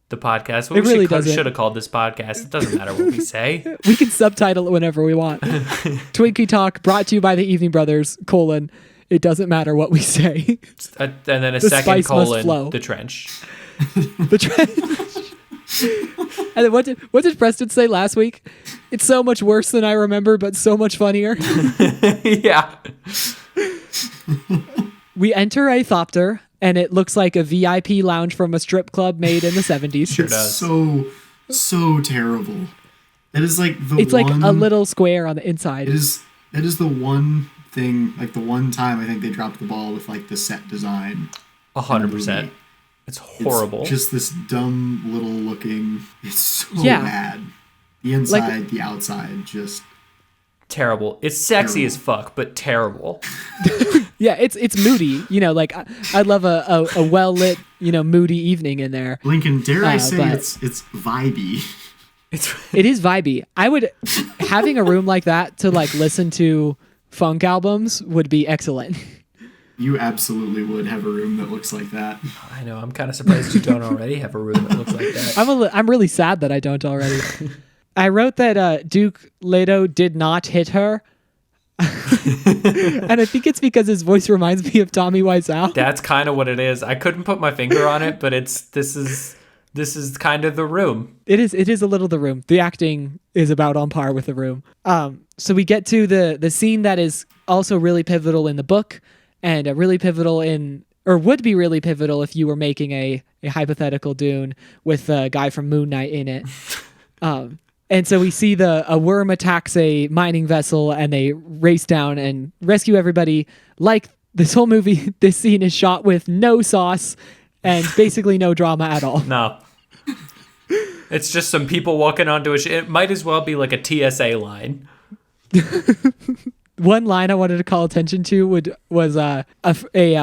The podcast. What It we really doesn't. should have called this podcast. It doesn't matter what we say. We can subtitle it whenever we want. Twinkie Talk, brought to you by the Evening Brothers, it doesn't matter what we say. And then a The second spice must flow. colon, the trench. The And then what did Preston say last week? It's so much worse than I remember, but so much funnier. Yeah. We enter a thopter, and it looks like a VIP lounge from a strip club made in the 70s. Sure It's does. so terrible. That is like the It's one, like a little square on the inside. that is the one thing, like the one time I think they dropped the ball with like the set design. 100%. It's horrible. It's just this dumb little looking. It's so Yeah. bad. The inside, the outside, just Terrible. It's sexy Terrible. as fuck, but terrible. Yeah, it's moody. Like I love a well lit, moody evening in there. Lincoln. Dare I say but- it's vibey. It is vibey. I would having a room like that to like listen to funk albums would be excellent. You absolutely would have a room that looks like that. I know. I'm kind of surprised you don't already have a room that looks like that. I'm really sad that I don't already. I wrote that Duke Leto did not hit her. And I think it's because his voice reminds me of Tommy Wiseau. That's kind of what it is. I couldn't put my finger on it, but this is kind of the room. It is a little The Room. The acting is about on par with The Room. So we get to the scene that is also really pivotal in the book, and really pivotal would be really pivotal if you were making a hypothetical Dune with a guy from Moon Knight in it. And so we see a worm attacks a mining vessel, and they race down and rescue everybody. Like this whole movie, this scene is shot with no sauce and basically no drama at all. No. It's just some people walking onto a it might as well be like a TSA line. One line I wanted to call attention to was a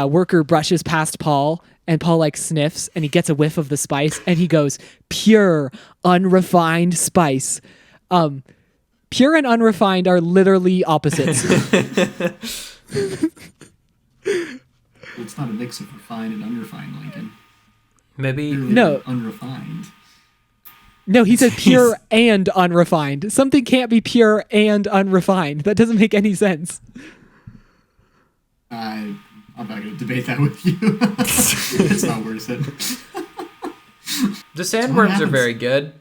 worker brushes past Paul, and Paul like sniffs, and he gets a whiff of the spice, and he goes, "Pure, unrefined spice." Pure and unrefined are literally opposites. It's not a mix of refined and unrefined, Lincoln. Maybe No. Unrefined. No, he said pure and unrefined. Something can't be pure and unrefined. That doesn't make any sense. I'm not going to debate that with you. It's not worth it. the sandworms are happens. very good.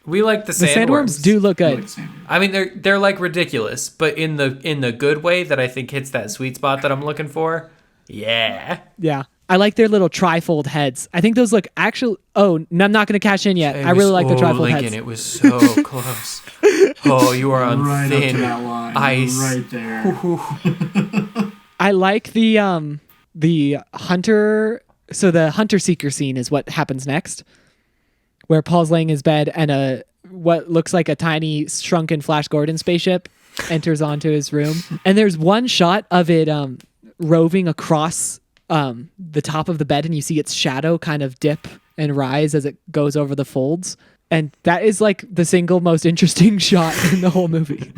We like the The sandworms. sandworms do look I good. like sandwich. I mean, they're like ridiculous, but in the good way that I think hits that sweet spot that I'm looking for. Yeah. Yeah. I like their little trifold heads. I think those look actually. Oh, I'm not going to cash in yet. I really like the trifold Lincoln, heads. it was so close. Oh, you are on Right up to thin that line. ice. Right there. I like the hunter. So the hunter seeker scene is what happens next, where Paul's laying in his bed and what looks like a tiny shrunken Flash Gordon spaceship enters onto his room, and there's one shot of it roving across the top of the bed, and you see its shadow kind of dip and rise as it goes over the folds, and that is like the single most interesting shot in the whole movie.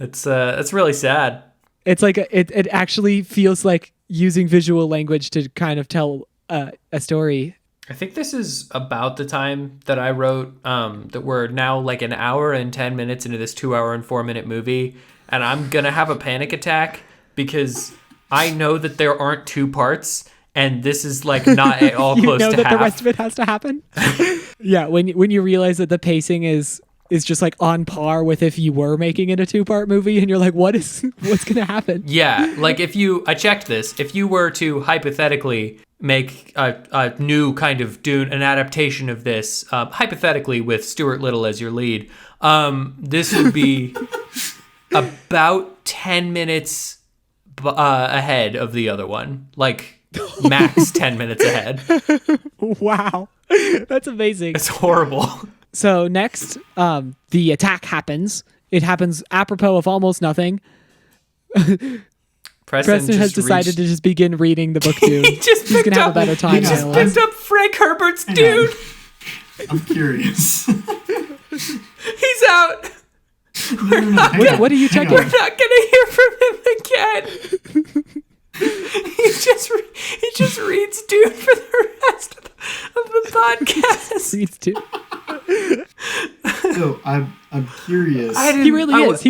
It's really sad. It's like it actually feels like using visual language to kind of tell a story. I think this is about the time that I wrote that we're now like an hour and 10 minutes into this 2 hour and 4 minute movie, and I'm gonna have a panic attack because I know that there aren't two parts, and this is like not at all You close know to that half. the rest of it has to happen. Yeah, when you realize that the pacing is just like on par with if you were making it a 2-part movie, and you're like, what's gonna happen? Yeah, like I checked this. If you were to hypothetically make a new kind of Dune, an adaptation of this, hypothetically with Stuart Little as your lead, this would be about 10 minutes ahead of the other one. Like, max 10 minutes ahead. Wow, that's amazing. It's horrible. So next, the attack happens. It happens apropos of almost nothing. Preston has decided to just begin reading the book Dune. He's gonna have a better time. He just now. picked up Frank Herbert's Dune. I'm curious. He's out. What are you checking? We're not gonna hear from him again. he just reads Dune for the rest of the podcast. Reads too. So I'm curious. He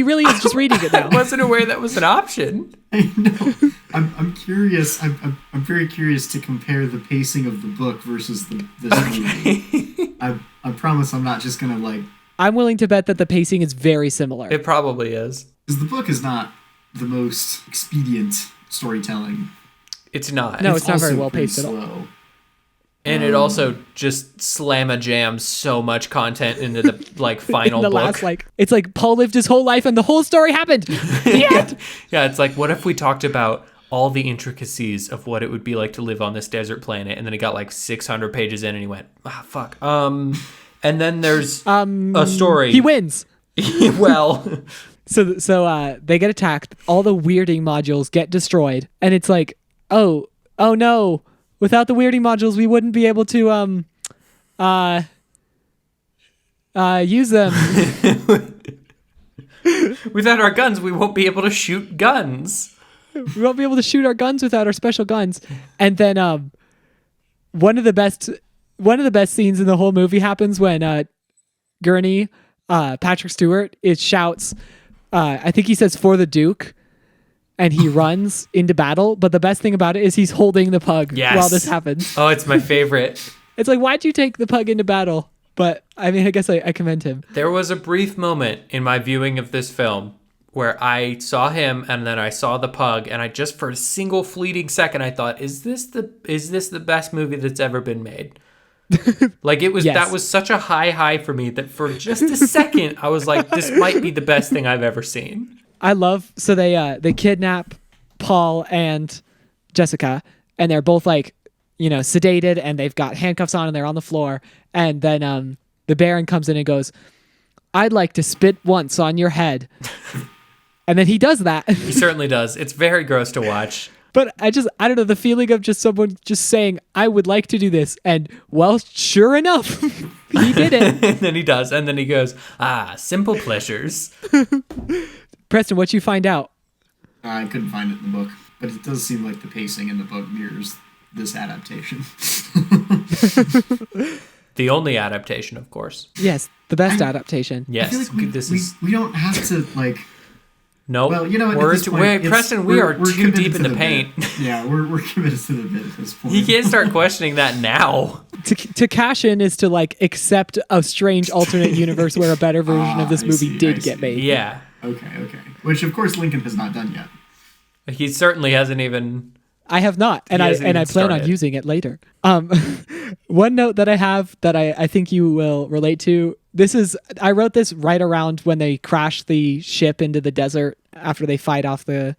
really is just reading it now. I wasn't aware that was an option. I know. I'm curious. I'm very curious to compare the pacing of the book versus this movie. I promise I'm not just gonna like. I'm willing to bet that the pacing is very similar. It probably is. Because the book is not the most expedient storytelling. It's not. No, it's not very also well paced at pretty all. slow. And it also just slamma jams so much content into the like final In the book. last, like, it's like Paul lived his whole life and the whole story happened. The end. Yeah, it's like, what if we talked about all the intricacies of what it would be like to live on this desert planet, and then he got like 600 pages in and he went, fuck. And then there's a story. He wins. Well, So they get attacked. All the weirding modules get destroyed, and it's like, oh no! Without the weirding modules, we wouldn't be able to use them. without our guns, we won't be able to shoot guns. We won't be able to shoot our guns without our special guns. And then one of the best scenes in the whole movie happens when Gurney, Patrick Stewart, shouts, I think he says, "For the Duke," and he runs into battle. But the best thing about it is he's holding the pug while this happens. Oh, it's my favorite. It's like, why'd you take the pug into battle? But I mean, I guess I commend him. There was a brief moment in my viewing of this film where I saw him and then I saw the pug, and I just, for a single fleeting second, I thought, is this the best movie that's ever been made? Like, it was, Yes. that was such a high for me that for just a second I was like, this might be the best thing I've ever seen. I love, so they kidnap Paul and Jessica, and they're both like sedated and they've got handcuffs on and they're on the floor. And then the Baron comes in and goes, "I'd like to spit once on your head." And then he does that. He certainly does. It's very gross to watch. But I don't know, the feeling of just someone just saying, "I would like to do this." And well, sure enough, he did it. And then he does. And then he goes, simple pleasures. Preston, what'd you find out? I couldn't find it in the book, but it does seem like the pacing in the book mirrors this adaptation. The only adaptation, of course. Yes, the best adaptation. Yes, I feel like we don't have to, like... Nope. Well, you know what? Preston, we are too deep in the paint. Yeah, we're committed to the bit at this point. You can't start questioning that now. To cash in is to, like, accept a strange alternate universe where a better version of this movie did get made. Yeah. Okay. Which, of course, Lincoln has not done yet. He certainly hasn't even... I have not, and I plan on using it later. One note that I have that I think you will relate to. I wrote this right around when they crash the ship into the desert after they fight off the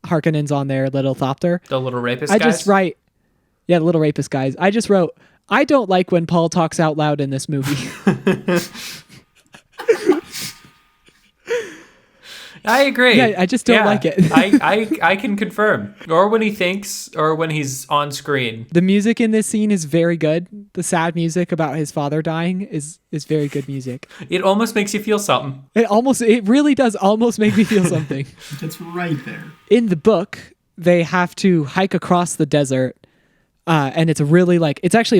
Harkonnens on their little thopter. The little rapist guys? The little rapist guys. I just wrote, I don't like when Paul talks out loud in this movie. I agree. Yeah, I just don't like it. I can confirm. Or when he thinks, or when he's on screen. The music in this scene is very good. The sad music about his father dying is very good music. It almost makes you feel something. It really does almost make me feel something. It's right there. In the book, they have to hike across the desert. And it's really it's actually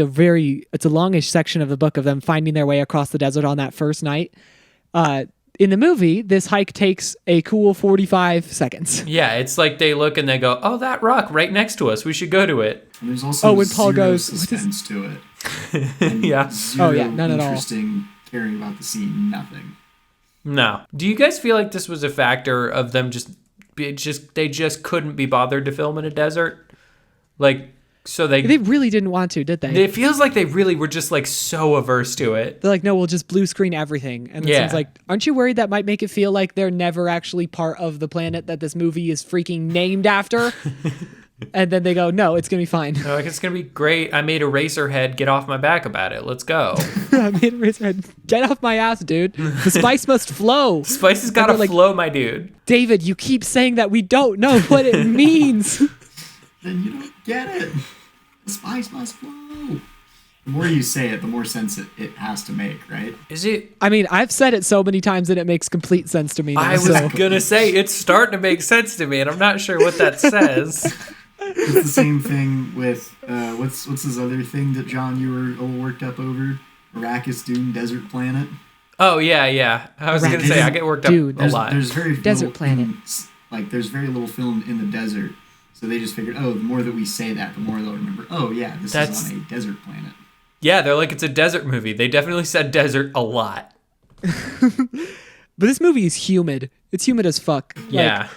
it's a longish section of the book of them finding their way across the desert on that first night. In the movie, this hike takes a cool 45 seconds. Yeah, it's like they look and they go, "Oh, that rock right next to us. We should go to it." And there's also when Paul goes, suspense to it. Yeah. None at all. Interesting, caring about the scene, nothing. No. Do you guys feel like this was a factor of them they just couldn't be bothered to film in a desert? So they really didn't want to, did they? It feels like they really were just so averse to it. They're like, "No, we'll just blue screen everything." And it seems like, aren't you worried that might make it feel like they're never actually part of the planet that this movie is freaking named after? And then they go, "No, it's going to be fine." They're like, "It's going to be great. I made a Eraserhead. Get off my back about it. Let's go." I made a Eraserhead. Get off my ass, dude. The spice must flow. Spice has got to flow, my dude. David, you keep saying that we don't know what it means. Then you don't get it. The spice must flow. The more you say it, the more sense it has to make, right? Is it? I mean, I've said it so many times that it makes complete sense to me now. I was going to say, it's starting to make sense to me, and I'm not sure what that says. It's the same thing with, what's this other thing that, John, you were all worked up over? Arrakis, Dune, Desert Planet? Oh, yeah. I was going to say, I get worked up a lot. There's very Desert Planet. There's very little filmed in the desert. So they just figured, the more that we say that, the more they'll remember, this is on a desert planet. Yeah, they're like, it's a desert movie. They definitely said desert a lot. But this movie is humid. It's humid as fuck. Yeah.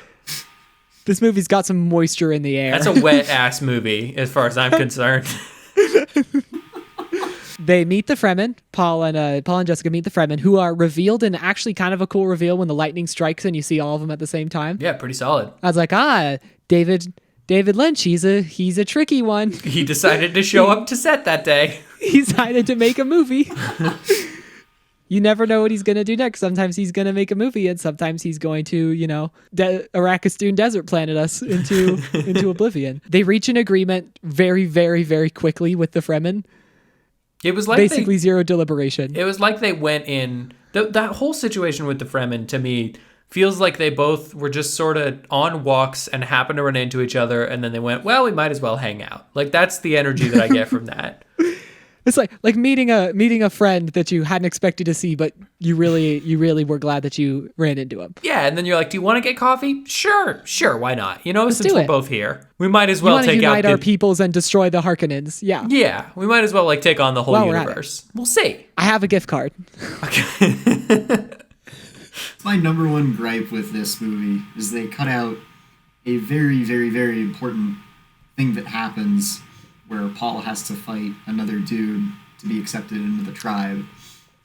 This movie's got some moisture in the air. That's a wet-ass movie, as far as I'm concerned. They meet the Fremen. Paul and Jessica meet the Fremen, who are revealed in actually kind of a cool reveal when the lightning strikes and you see all of them at the same time. Yeah, pretty solid. I was like, David Lynch, he's a tricky one. He decided to show up to set that day. He decided to make a movie. You never know what he's going to do next. Sometimes he's going to make a movie, and sometimes he's going to, Arrakis Dune Desert Planet us into oblivion. They reach an agreement very, very, very quickly with the Fremen. It was like basically zero deliberation. It was like they went in... That whole situation with the Fremen, to me, feels like they both were just sort of on walks and happened to run into each other, and then they went, well, we might as well hang out. That's the energy that I get from that. It's like meeting a friend that you hadn't expected to see, but you really were glad that you ran into him. Yeah, and then you're like, do you want to get coffee? Sure, why not? Since we're both here, we might as well unite our peoples and destroy the Harkonnens. Yeah. Yeah, we might as well take on the whole universe. We'll see. I have a gift card. Okay. My number one gripe with this movie is they cut out a very, very, very important thing that happens where Paul has to fight another dude to be accepted into the tribe.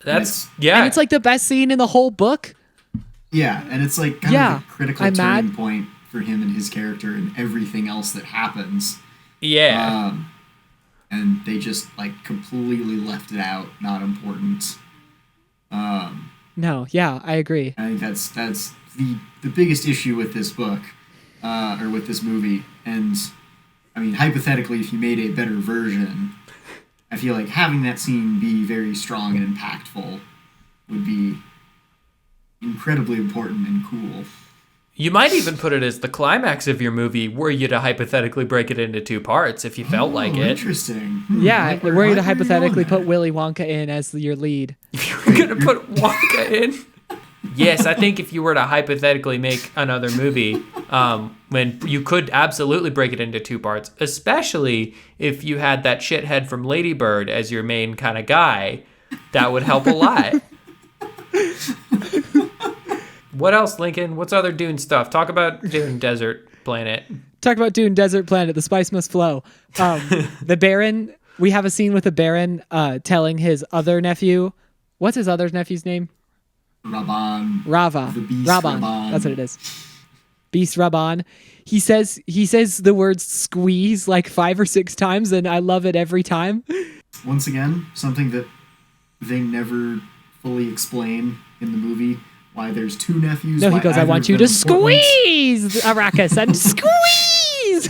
And it's like the best scene in the whole book. Yeah, and it's kind of a critical turning point for him and his character and everything else that happens. Yeah. And they just like completely left it out, not important. No, yeah, I agree. I think that's the biggest issue with this book, or with this movie. And I mean, hypothetically, if you made a better version, I feel like having that scene be very strong and impactful would be incredibly important and cool. You might even put it as the climax of your movie, were you to hypothetically break it into 2 parts if you felt like it. Interesting. Yeah, Like, were you to like hypothetically where put Willy Wonka in as your lead? You're going to put Wonka in? Yes, I think if you were to hypothetically make another movie, when you could absolutely break it into 2 parts, especially if you had that shithead from Lady Bird as your main kind of guy, that would help a lot. What else, Lincoln? What's other Dune stuff? Talk about Dune Desert Planet. Talk about Dune Desert Planet. The spice must flow. The Baron. We have a scene with the Baron telling his other nephew. What's his other nephew's name? Raban. Rava. The beast Raban. Raban. That's what it is. Beast Raban. He says the word squeeze like 5 or 6 times, and I love it every time. Once again, something that they never fully explain in the movie. Why there's 2 nephews. No, he why goes, I either want of you them to important, squeeze Arrakis and squeeze.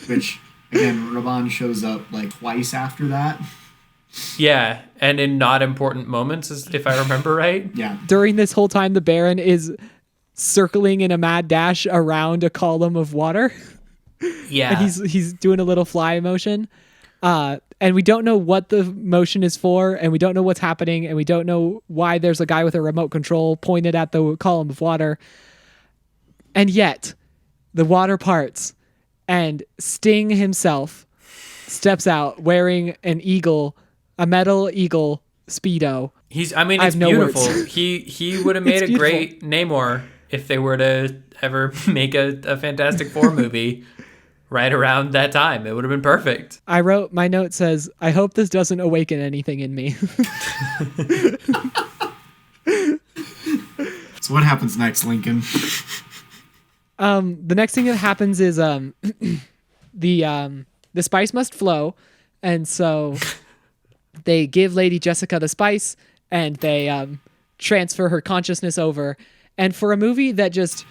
Which, again, Raban shows up like twice after that. Yeah, and in not important moments, if I remember right. Yeah. During this whole time, the Baron is circling in a mad dash around a column of water. Yeah. And he's doing a little fly motion. And we don't know what the motion is for, and we don't know what's happening, and we don't know why there's a guy with a remote control pointed at the column of water. And yet, the water parts, and Sting himself steps out wearing a metal eagle Speedo. It's no beautiful. words. He would have made It's a great Namor if they were to ever make a Fantastic Four movie right around that time. It would have been perfect. I wrote, my note says, I hope this doesn't awaken anything in me. So what happens next, Lincoln? The next thing that happens is the spice must flow, and so they give Lady Jessica the spice, and they transfer her consciousness over. And for a movie that just,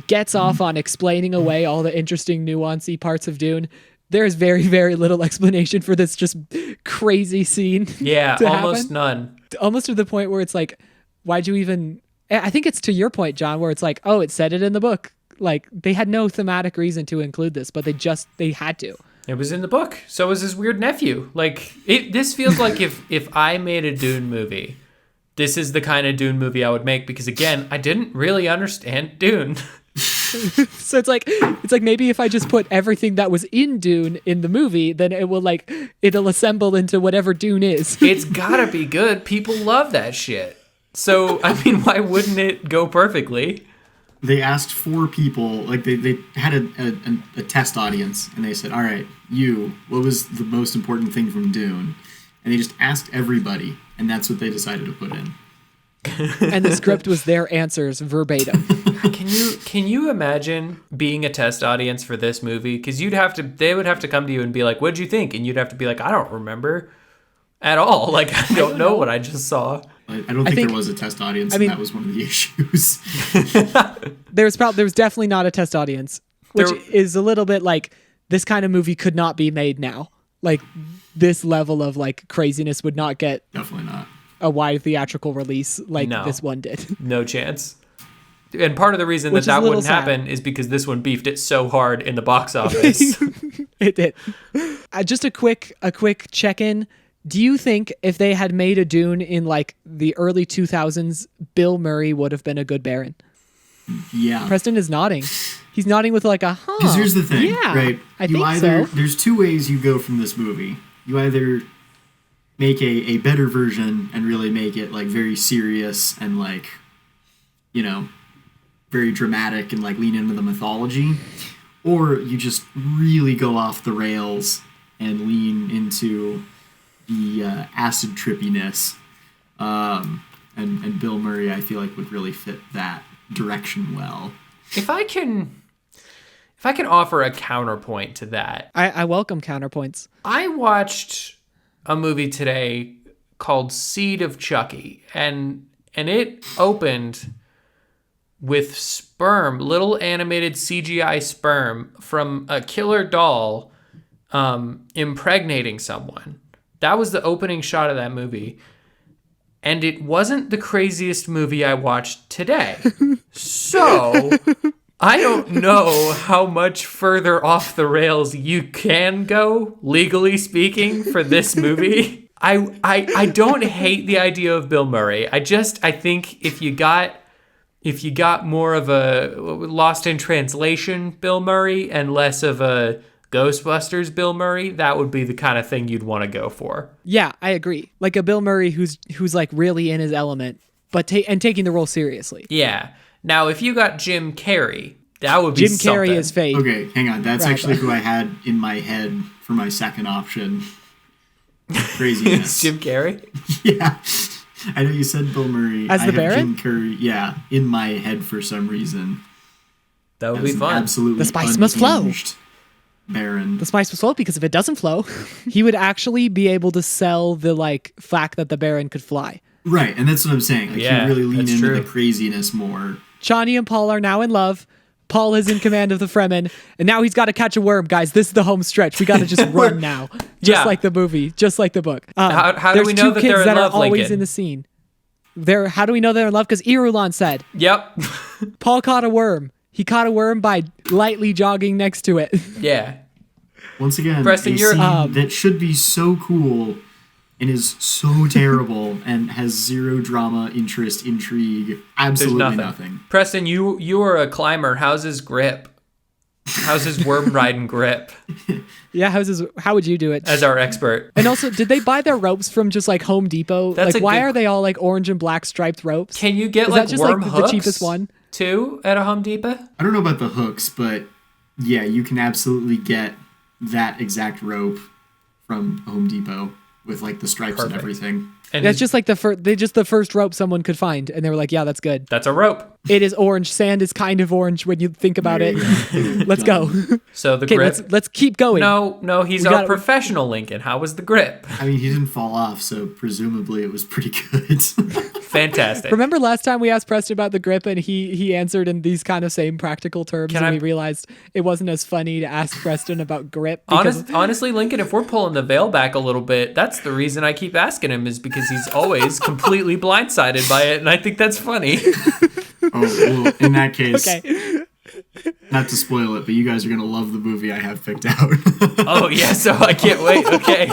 gets off on explaining away all the interesting, nuancy parts of Dune, there is very, very little explanation for this just crazy scene. Yeah, to almost happen. none. Almost to the point where it's like, why'd you even... I think it's to your point, John, where it's like, oh, it said it in the book. Like, they had no thematic reason to include this, but they had to. It was in the book. So was his weird nephew. Like, this feels like if I made a Dune movie, this is the kind of Dune movie I would make, because again, I didn't really understand Dune. So it's like maybe if I just put everything that was in Dune in the movie, then it'll assemble into whatever Dune is. It's gotta be good. People love that shit. So, why wouldn't it go perfectly? They asked 4 people, like they had a test audience, and they said, all right, what was the most important thing from Dune? And they just asked everybody, and that's what they decided to put in. And the script was their answers verbatim. Can you imagine being a test audience for this movie? Because they would have to come to you and be like, what'd you think? And you'd have to be like, I don't remember at all. Like, I don't know what I just saw. I don't think there was a test audience, and that was one of the issues. There was definitely not a test audience, which is a little bit like, this kind of movie could not be made now. Like, this level of like craziness would not get Definitely not a wide theatrical release like this one did. No chance. And part of the reason Which that is a wouldn't little happen is because this one beefed it so hard in the box office. It did. Just a quick check-in. Do you think if they had made a Dune in like the early 2000s, Bill Murray would have been a good Baron? Yeah. Preston is nodding. He's nodding with like a huh. Because here's the thing, yeah, right? I think so. There's 2 ways you go from this movie. You either make a better version and really make it like very serious and like, very dramatic and like lean into the mythology, or you just really go off the rails and lean into the acid trippiness. And Bill Murray, I feel like, would really fit that direction well. If I can if I can offer a counterpoint to that, I welcome counterpoints. I watched a movie today called Seed of Chucky, and it opened with sperm, little animated CGI sperm from a killer doll impregnating someone. That was the opening shot of that movie. And it wasn't the craziest movie I watched today. So I don't know how much further off the rails you can go, legally speaking, for this movie. I don't hate the idea of Bill Murray. I think if you got more of a Lost in Translation Bill Murray and less of a Ghostbusters Bill Murray, that would be the kind of thing you'd want to go for. Yeah, I agree. Like a Bill Murray who's like really in his element, but taking the role seriously. Yeah. Now, if you got Jim Carrey, that would be Jim Carrey is fake. Okay, hang on. That's Right. actually who I had in my head for my second option. Craziness. Jim Carrey? Yeah. I know you said Bill Murray. As the I have Baron? Jim Carrey, yeah, in my head for some reason. That would As be an fun. Absolutely The spice must flow. unhinged Baron. The spice will flow because if it doesn't flow, he would actually be able to sell the like fact that the Baron could fly. Right, and that's what I'm saying. Like, Yeah, you really lean that's into true. the craziness more. Chani and Paul are now in love. Paul is in command of the Fremen, and now he's got to catch a worm, guys. This is the home stretch. We got to just run now, just Yeah. like the movie, just like the book. How do there's we know two that kids they're in that love, are always Lincoln? in the scene. How do we know they're in love? Because Irulan said Yep. Paul caught a worm. He caught a worm by lightly jogging next to it. Yeah. Once again, Preston, a you're- scene that should be so cool and is so terrible and has zero drama, interest, intrigue, There's absolutely nothing. nothing. Preston, you are a climber. How's his grip? How's his worm riding grip? Yeah, how would you do it? As our expert. And also, did they buy their ropes from just like Home Depot? That's like, a why good- are they all like orange and black striped ropes? Can you get Is like that just worm like hooks the cheapest one? too at a Home Depot? I don't know about the hooks, but yeah, you can absolutely get that exact rope from Home Depot with like the stripes and Perfect. everything. And That's just like the first rope someone could find, and they were like, "Yeah, that's good." that's a rope. It is orange. Sand is kind of orange when you think about There it. you go. Let's go. So the Okay, grip. let's keep going. No, he's We our gotta- professional Lincoln. How was the grip? I mean, he didn't fall off, so presumably it was pretty good. Fantastic. Remember last time we asked Preston about the grip, and he answered in these kind of same practical terms, Can and I- we realized it wasn't as funny to ask Preston about grip. Because Honestly, Lincoln, if we're pulling the veil back a little bit, that's the reason I keep asking him, is because he's always completely blindsided by it, and I think that's funny. Oh, well, in that case, okay, not to spoil it, but you guys are going to love the movie I have picked out. Oh, yeah, so I can't wait. Okay.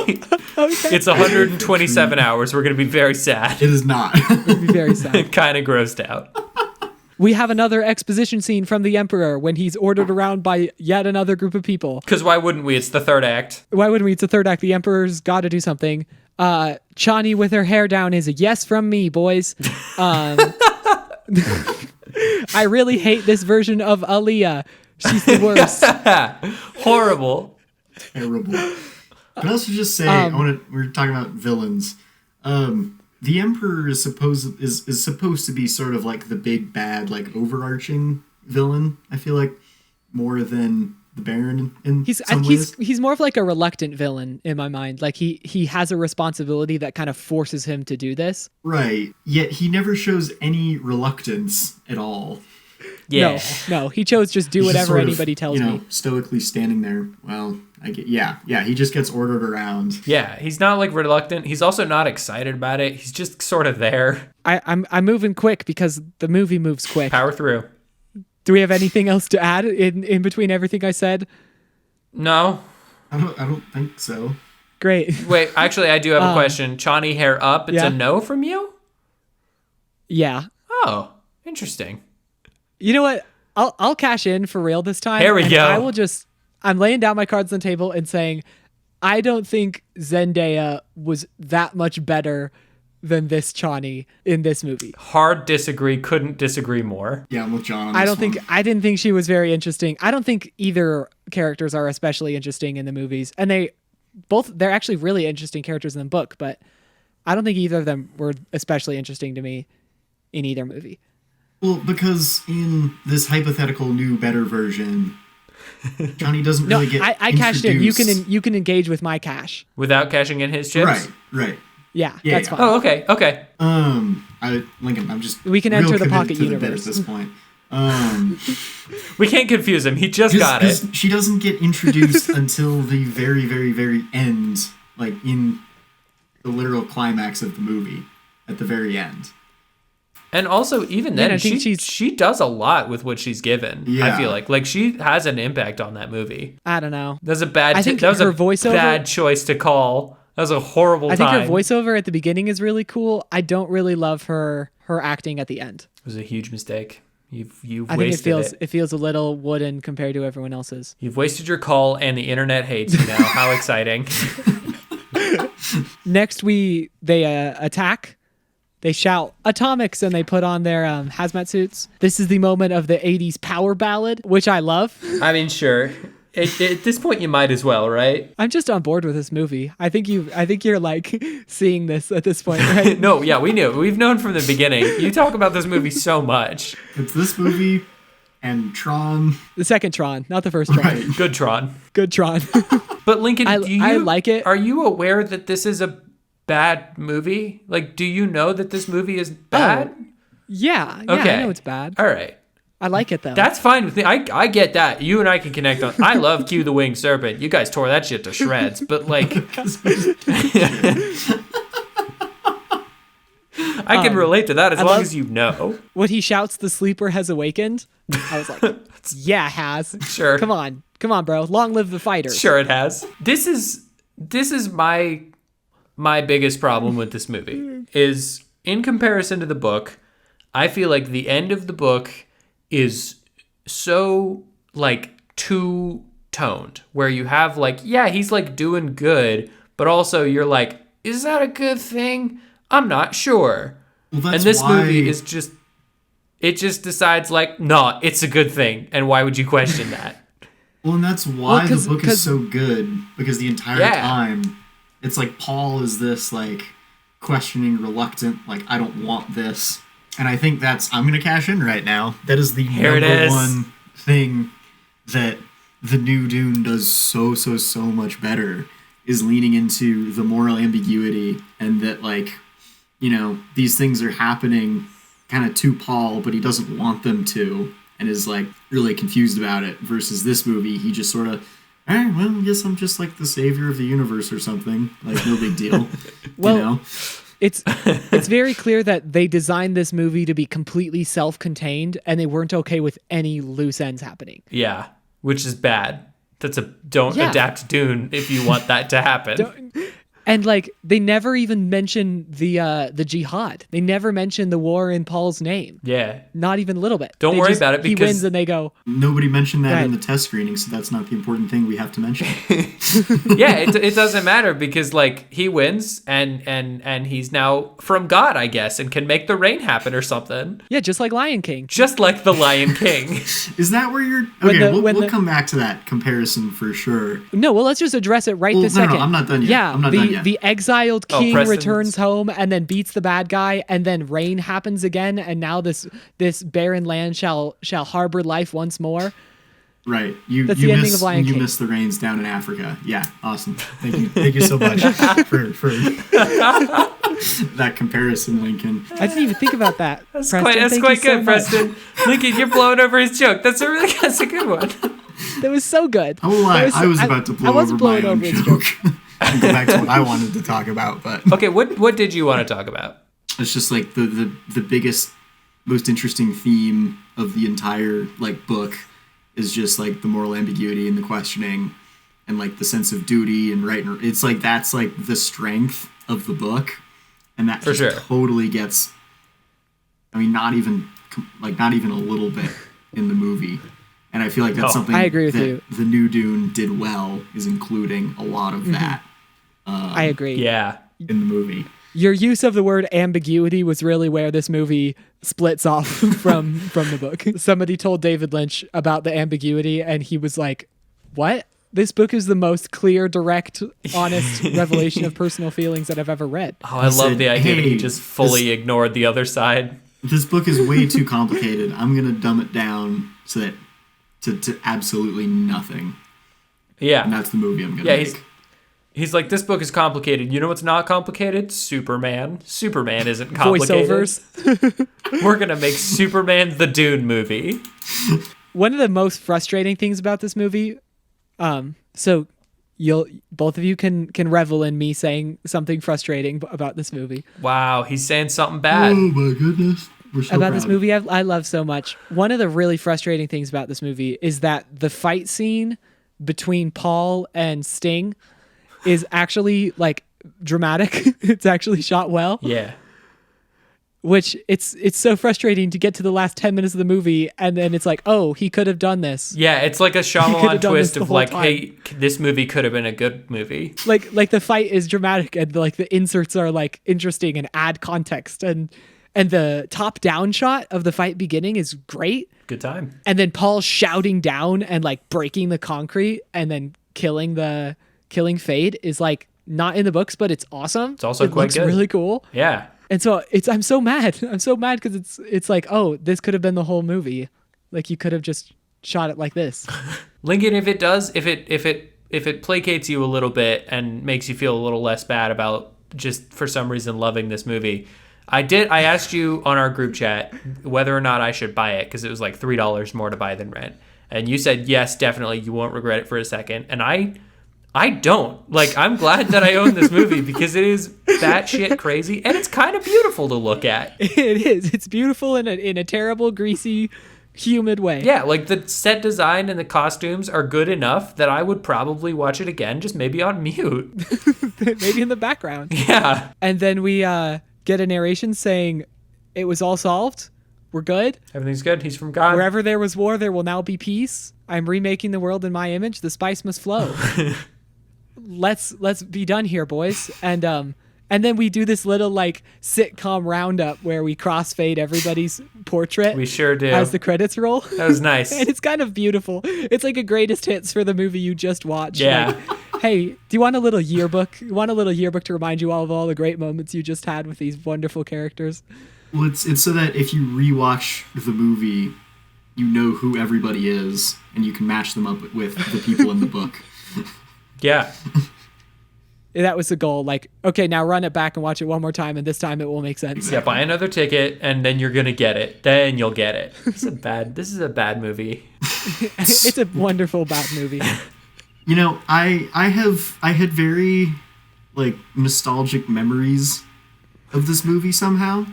It's 127 hours. We're going to be very sad. It is not. be very sad. Kind of grossed out. We have another exposition scene from the Emperor when he's ordered around by yet another group of people. Because why wouldn't we? It's the third act. Why wouldn't we? It's the third act. The Emperor's got to do something. Chani with her hair down is a yes from me, boys. I really hate this version of Aaliyah. She's the worst. Horrible. Terrible. Can I also just say, we're talking about villains. The Emperor is supposed to be sort of like the big bad, like overarching villain. I feel like more than the Baron in some ways. He's more of like a reluctant villain in my mind. Like he has a responsibility that kind of forces him to do this. Right. Yet he never shows any reluctance at all. Yeah. No, he chose just do He's just whatever sort of, anybody tells me. stoically standing there. Well, he just gets ordered around. Yeah, he's not like reluctant. He's also not excited about it. He's just sort of there. I'm moving quick because the movie moves quick. Power through. Do we have anything else to add in between everything I said? No. I don't think so. Great. Wait, actually, I do have a question. Chani hair up. It's Yeah. a no from you? Yeah. Oh, interesting. You know what? I'll cash in for real this time. Here we and go. I'm laying down my cards on the table and saying, I don't think Zendaya was that much better than this Chani in this movie. Hard disagree. Couldn't disagree more. Yeah, I'm with John on this one. I didn't think she was very interesting. I don't think either characters are especially interesting in the movies. And they're actually really interesting characters in the book, but I don't think either of them were especially interesting to me in either movie. Well, because in this hypothetical new, better version, Johnny doesn't No, really get I cashed in. introduced. You can engage with my cash. Without cashing in his chips? Right. Yeah, Yeah, that's yeah. fine. Oh, okay. Lincoln, I'm just We can real enter the committed pocket to the bit universe. at this point. We can't confuse him. He just got it. She doesn't get introduced until the very, very, very end, like in the literal climax of the movie, at the very end. And also, even then, I think she does a lot with what she's given. Yeah. I feel like she has an impact on that movie. I don't know. That was a bad. I think that was her a voiceover- bad choice to call. That was a horrible I think time. her voiceover at the beginning is really cool. I don't really love her acting at the end. It was a huge mistake. You've I think wasted it feels a little wooden compared to everyone else's. You've wasted your call, and the internet hates you now. How exciting! Next, they attack. They shout atomics and they put on their hazmat suits. This is the moment of the 80s power ballad, which I love. I mean, sure. At this point, you might as well, right? I'm just on board with this movie. I think you're like seeing this at this point, right? No, yeah, we knew. We've known from the beginning. You talk about this movie so much. It's this movie and Tron. The second Tron, not the first Tron. Right. Good Tron. Good Tron. But Lincoln, I like it. Are you aware that this is a bad movie? Like, do you know that this movie is bad? Yeah, Okay. I know it's bad. All right. I like it though. That's fine with me. I get that. You and I can connect on. I love Q the Winged Serpent. You guys tore that shit to shreds. But like, I can relate to that as long as you know. when he shouts, "The sleeper has awakened." I was like, "Yeah, has." Sure. Come on, bro. Long live the fighter. Sure, it has. This is my biggest problem with this movie is in comparison to the book. I feel like the end of the book is so like two-toned, where you have like, yeah, he's like doing good, but also you're like, is that a good thing? I'm not sure. Well, that's And this why... movie is just, it just decides like, nah, it's a good thing. And why would you question that? Well, and that's why the book 'cause- is so good, because the entire time, it's like Paul is this like questioning, reluctant, like, I don't want this. And I think I'm going to cash in right now. That is the number one thing that the new Dune does so much better, is leaning into the moral ambiguity, and that, like, you know, these things are happening kind of to Paul, but he doesn't want them to, and is like really confused about it, versus this movie, he just sort of, all right, well, I guess I'm just like the savior of the universe or something. Like, no big deal. Well, you know? It's very clear that they designed this movie to be completely self-contained, and they weren't okay with any loose ends happening. Yeah, which is bad. Don't adapt Dune if you want that to happen. And like, they never even mention the jihad. They never mention the war in Paul's name. Yeah. Not even a little bit. Don't worry about it, he because wins and they go. Nobody mentioned that Right. in the test screening, so that's not the important thing we have to mention. Yeah, it doesn't matter, because like he wins and he's now from God, I guess, and can make the rain happen or something. Yeah, just like Lion King. Just like the Lion King. Is that where you're... When Okay, the- when we'll the- come back to that comparison for sure. No, well, let's just address it right Well, this no, second. I'm not done yet. Yeah, I'm not done yet. the exiled king Preston's- returns home and then beats the bad guy, and then rain happens again, and now this barren land shall harbor life once more. Right. You That's you the ending miss of Lion you King. miss the rains down in Africa. Yeah, awesome. Thank you so much for that comparison, Lincoln. I didn't even think about that. That's Preston, quite thank good, you so much. Preston. Lincoln, you're blowing over his joke. That's a good one. That was so good. I won't lie, I was I- about to I blow wasn't over my blowing own over his joke and go back to what I wanted to talk about, but Okay, what did you want to talk about? it's just like the biggest, most interesting theme of the entire like book is just like the moral ambiguity and the questioning and like the sense of duty and right. And it's like that's like the strength of the book, and that For just sure. totally gets. I mean, not even a little bit in the movie, and I feel like that's No, something I agree with that you. the new Dune did well, is including a lot of that I agree. Yeah. in the movie. Your use of the word ambiguity was really where this movie splits off from the book. Somebody told David Lynch about the ambiguity, and he was like, "What? This book is the most clear, direct, honest revelation of personal feelings that I've ever read." Oh, I love said, the idea that he "Hey, just fully ignored the other side. This book is way too complicated. I'm gonna dumb it down so that to absolutely nothing. Yeah. And that's the movie I'm going to make. He's like, this book is complicated. You know what's not complicated? Superman. Superman isn't complicated. Voiceovers. We're going to make Superman the Dune movie. One of the most frustrating things about this movie, so both of you can revel in me saying something frustrating about this movie. Wow, he's saying something bad. Oh my goodness. We're so about proud. This movie I love so much. One of the really frustrating things about this movie is that the fight scene between Paul and Sting is actually like dramatic. It's actually shot well. Yeah. Which it's so frustrating to get to the last 10 minutes of the movie and then it's like, oh, he could have done this. Yeah, it's like a Shyamalan twist of like, time. hey, this movie could have been a good movie. Like the fight is dramatic and like the inserts are like interesting and add context and the top down shot of the fight beginning is great. Good time. And then Paul shouting down and like breaking the concrete and then killing Fade is like not in the books, but it's awesome. It's also quite looks good. Really cool. Yeah. And so I'm so mad. I'm so mad because it's like, oh, this could have been the whole movie. Like you could have just shot it like this. Lincoln, if it placates you a little bit and makes you feel a little less bad about just for some reason loving this movie, I asked you on our group chat whether or not I should buy it because it was like $3 more to buy than rent. And you said, yes, definitely. You won't regret it for a second. And I don't. Like, I'm glad that I own this movie because it is batshit crazy and it's kind of beautiful to look at. It is. It's beautiful in a terrible, greasy, humid way. Yeah, like the set design and the costumes are good enough that I would probably watch it again, just maybe on mute. Maybe in the background. Yeah. And then we get a narration saying, it was all solved. We're good. Everything's good. He's from God. Wherever there was war, there will now be peace. I'm remaking the world in my image. The spice must flow. Let's be done here, boys. And then we do this little like sitcom roundup where we crossfade everybody's portrait. We sure do. As the credits roll. That was nice. And it's kind of beautiful. It's like a greatest hits for the movie you just watched. Yeah. Like, hey, do you want a little yearbook? You want a little yearbook to remind you of all the great moments you just had with these wonderful characters? Well, it's so that if you rewatch the movie, you know who everybody is, and you can match them up with the people in the book. Yeah. That was the goal. Like, okay, now run it back and watch it one more time, and this time it will make sense. Yeah, buy another ticket, and then you're gonna get it. Then you'll get it. This is a bad movie. It's a wonderful bad movie. You know, I had very like nostalgic memories of this movie somehow.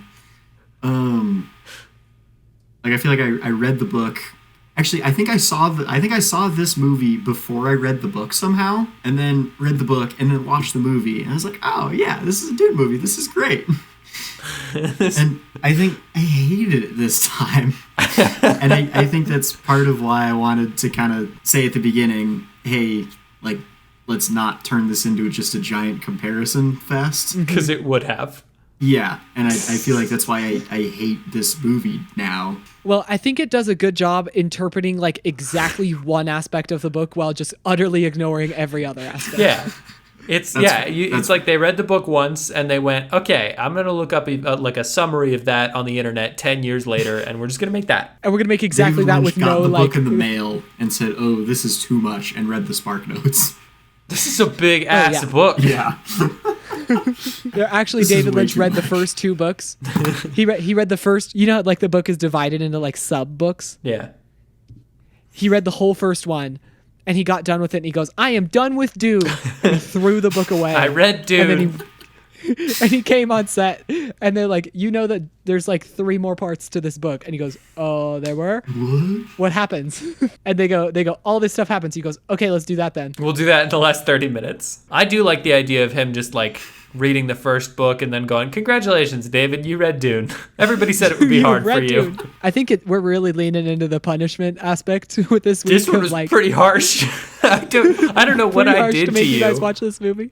Like I feel like I read the book. Actually, I think I saw this movie before I read the book somehow, and then read the book and then watched the movie, and I was like, oh yeah, this is a Dune movie. This is great. And I think I hated it this time, and I think that's part of why I wanted to kind of say at the beginning, hey, like, let's not turn this into just a giant comparison fest. Because it would have. Yeah, and I feel like that's why I hate this movie now. Well, I think it does a good job interpreting like exactly one aspect of the book while just utterly ignoring every other aspect. Yeah. It's like they read the book once and they went, okay, I'm going to look up like a summary of that on the internet 10 years later, and we're just going to make that. And we're going to make exactly David that Lynch with got no the like book in the mail and said, oh, this is too much, and read the Spark Notes. This is a big ass yeah. book. Yeah. Actually, This is David way Lynch too read the much. first two books. He read the first, you know how, like the book is divided into like sub books. Yeah. He read the whole first one and he got done with it and he goes, I am done with Dune. And he threw the book away. I read Dune. And he came on set and they're like, you know that there's like 3 more parts to this book. And he goes, oh, there were? What happens? And they go, all this stuff happens. He goes, okay, let's do that then. We'll do that in the last 30 minutes. I do like the idea of him just like reading the first book and then going, congratulations, David, you read Dune. Everybody said it would be hard for read you. Dune. I think we're really leaning into the punishment aspect with this week. This one was like, pretty harsh. I don't know what pretty I harsh did to make to you guys watch this movie.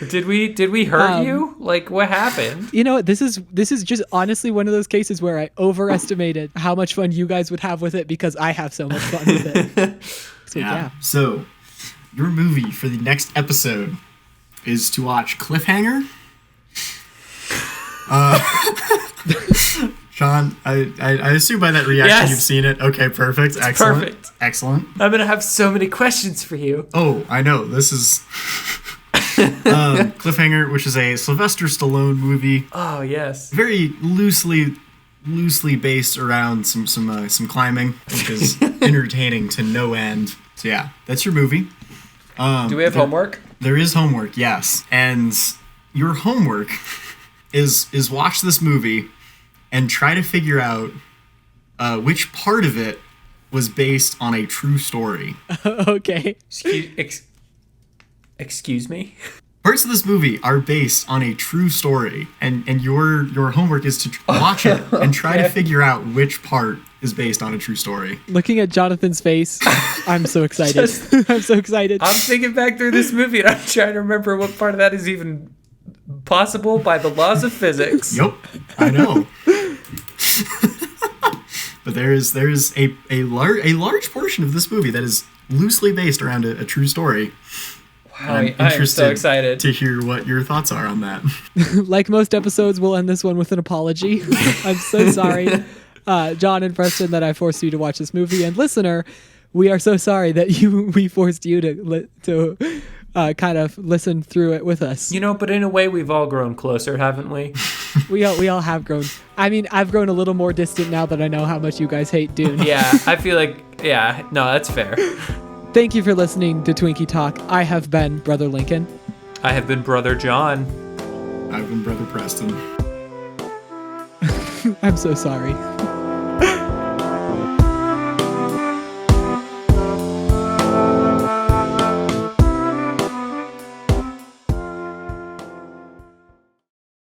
Did we hurt you? Like, what happened? You know what? This is just honestly one of those cases where I overestimated how much fun you guys would have with it because I have so much fun with it. So, yeah. So, your movie for the next episode is to watch Cliffhanger. John, I assume by that reaction Yes. you've seen it. Okay, perfect. Excellent. perfect. Excellent. I'm gonna have so many questions for you. Oh, I know. This is Cliffhanger, which is a Sylvester Stallone movie, Oh yes. very loosely based around some climbing, which is entertaining to no end. So yeah, that's your movie. Do we have homework? There is homework, yes, and your homework is watch this movie and try to figure out which part of it was based on a true story. Okay. Excuse me? Parts of this movie are based on a true story, and your homework is to watch it and try to figure out which part is based on a true story. Looking at Jonathan's face, I'm so excited. I'm so excited. I'm thinking back through this movie and I'm trying to remember what part of that is even possible by the laws of physics. Yep, I know. But there is a large portion of this movie that is loosely based around a true story. Wow, I am so excited to hear what your thoughts are on that. Like most episodes, we'll end this one with an apology. I'm so sorry, John and Preston, that I forced you to watch this movie. And listener, we are so sorry that we forced you to kind of listen through it with us. You know, but in a way, we've all grown closer, haven't we? We all have grown. I mean, I've grown a little more distant now that I know how much you guys hate Dune. Yeah, I feel like, yeah, no, that's fair. Thank you for listening to Twinkie Talk. I have been Brother Lincoln. I have been Brother Jon. I've been Brother Preston. I'm so sorry.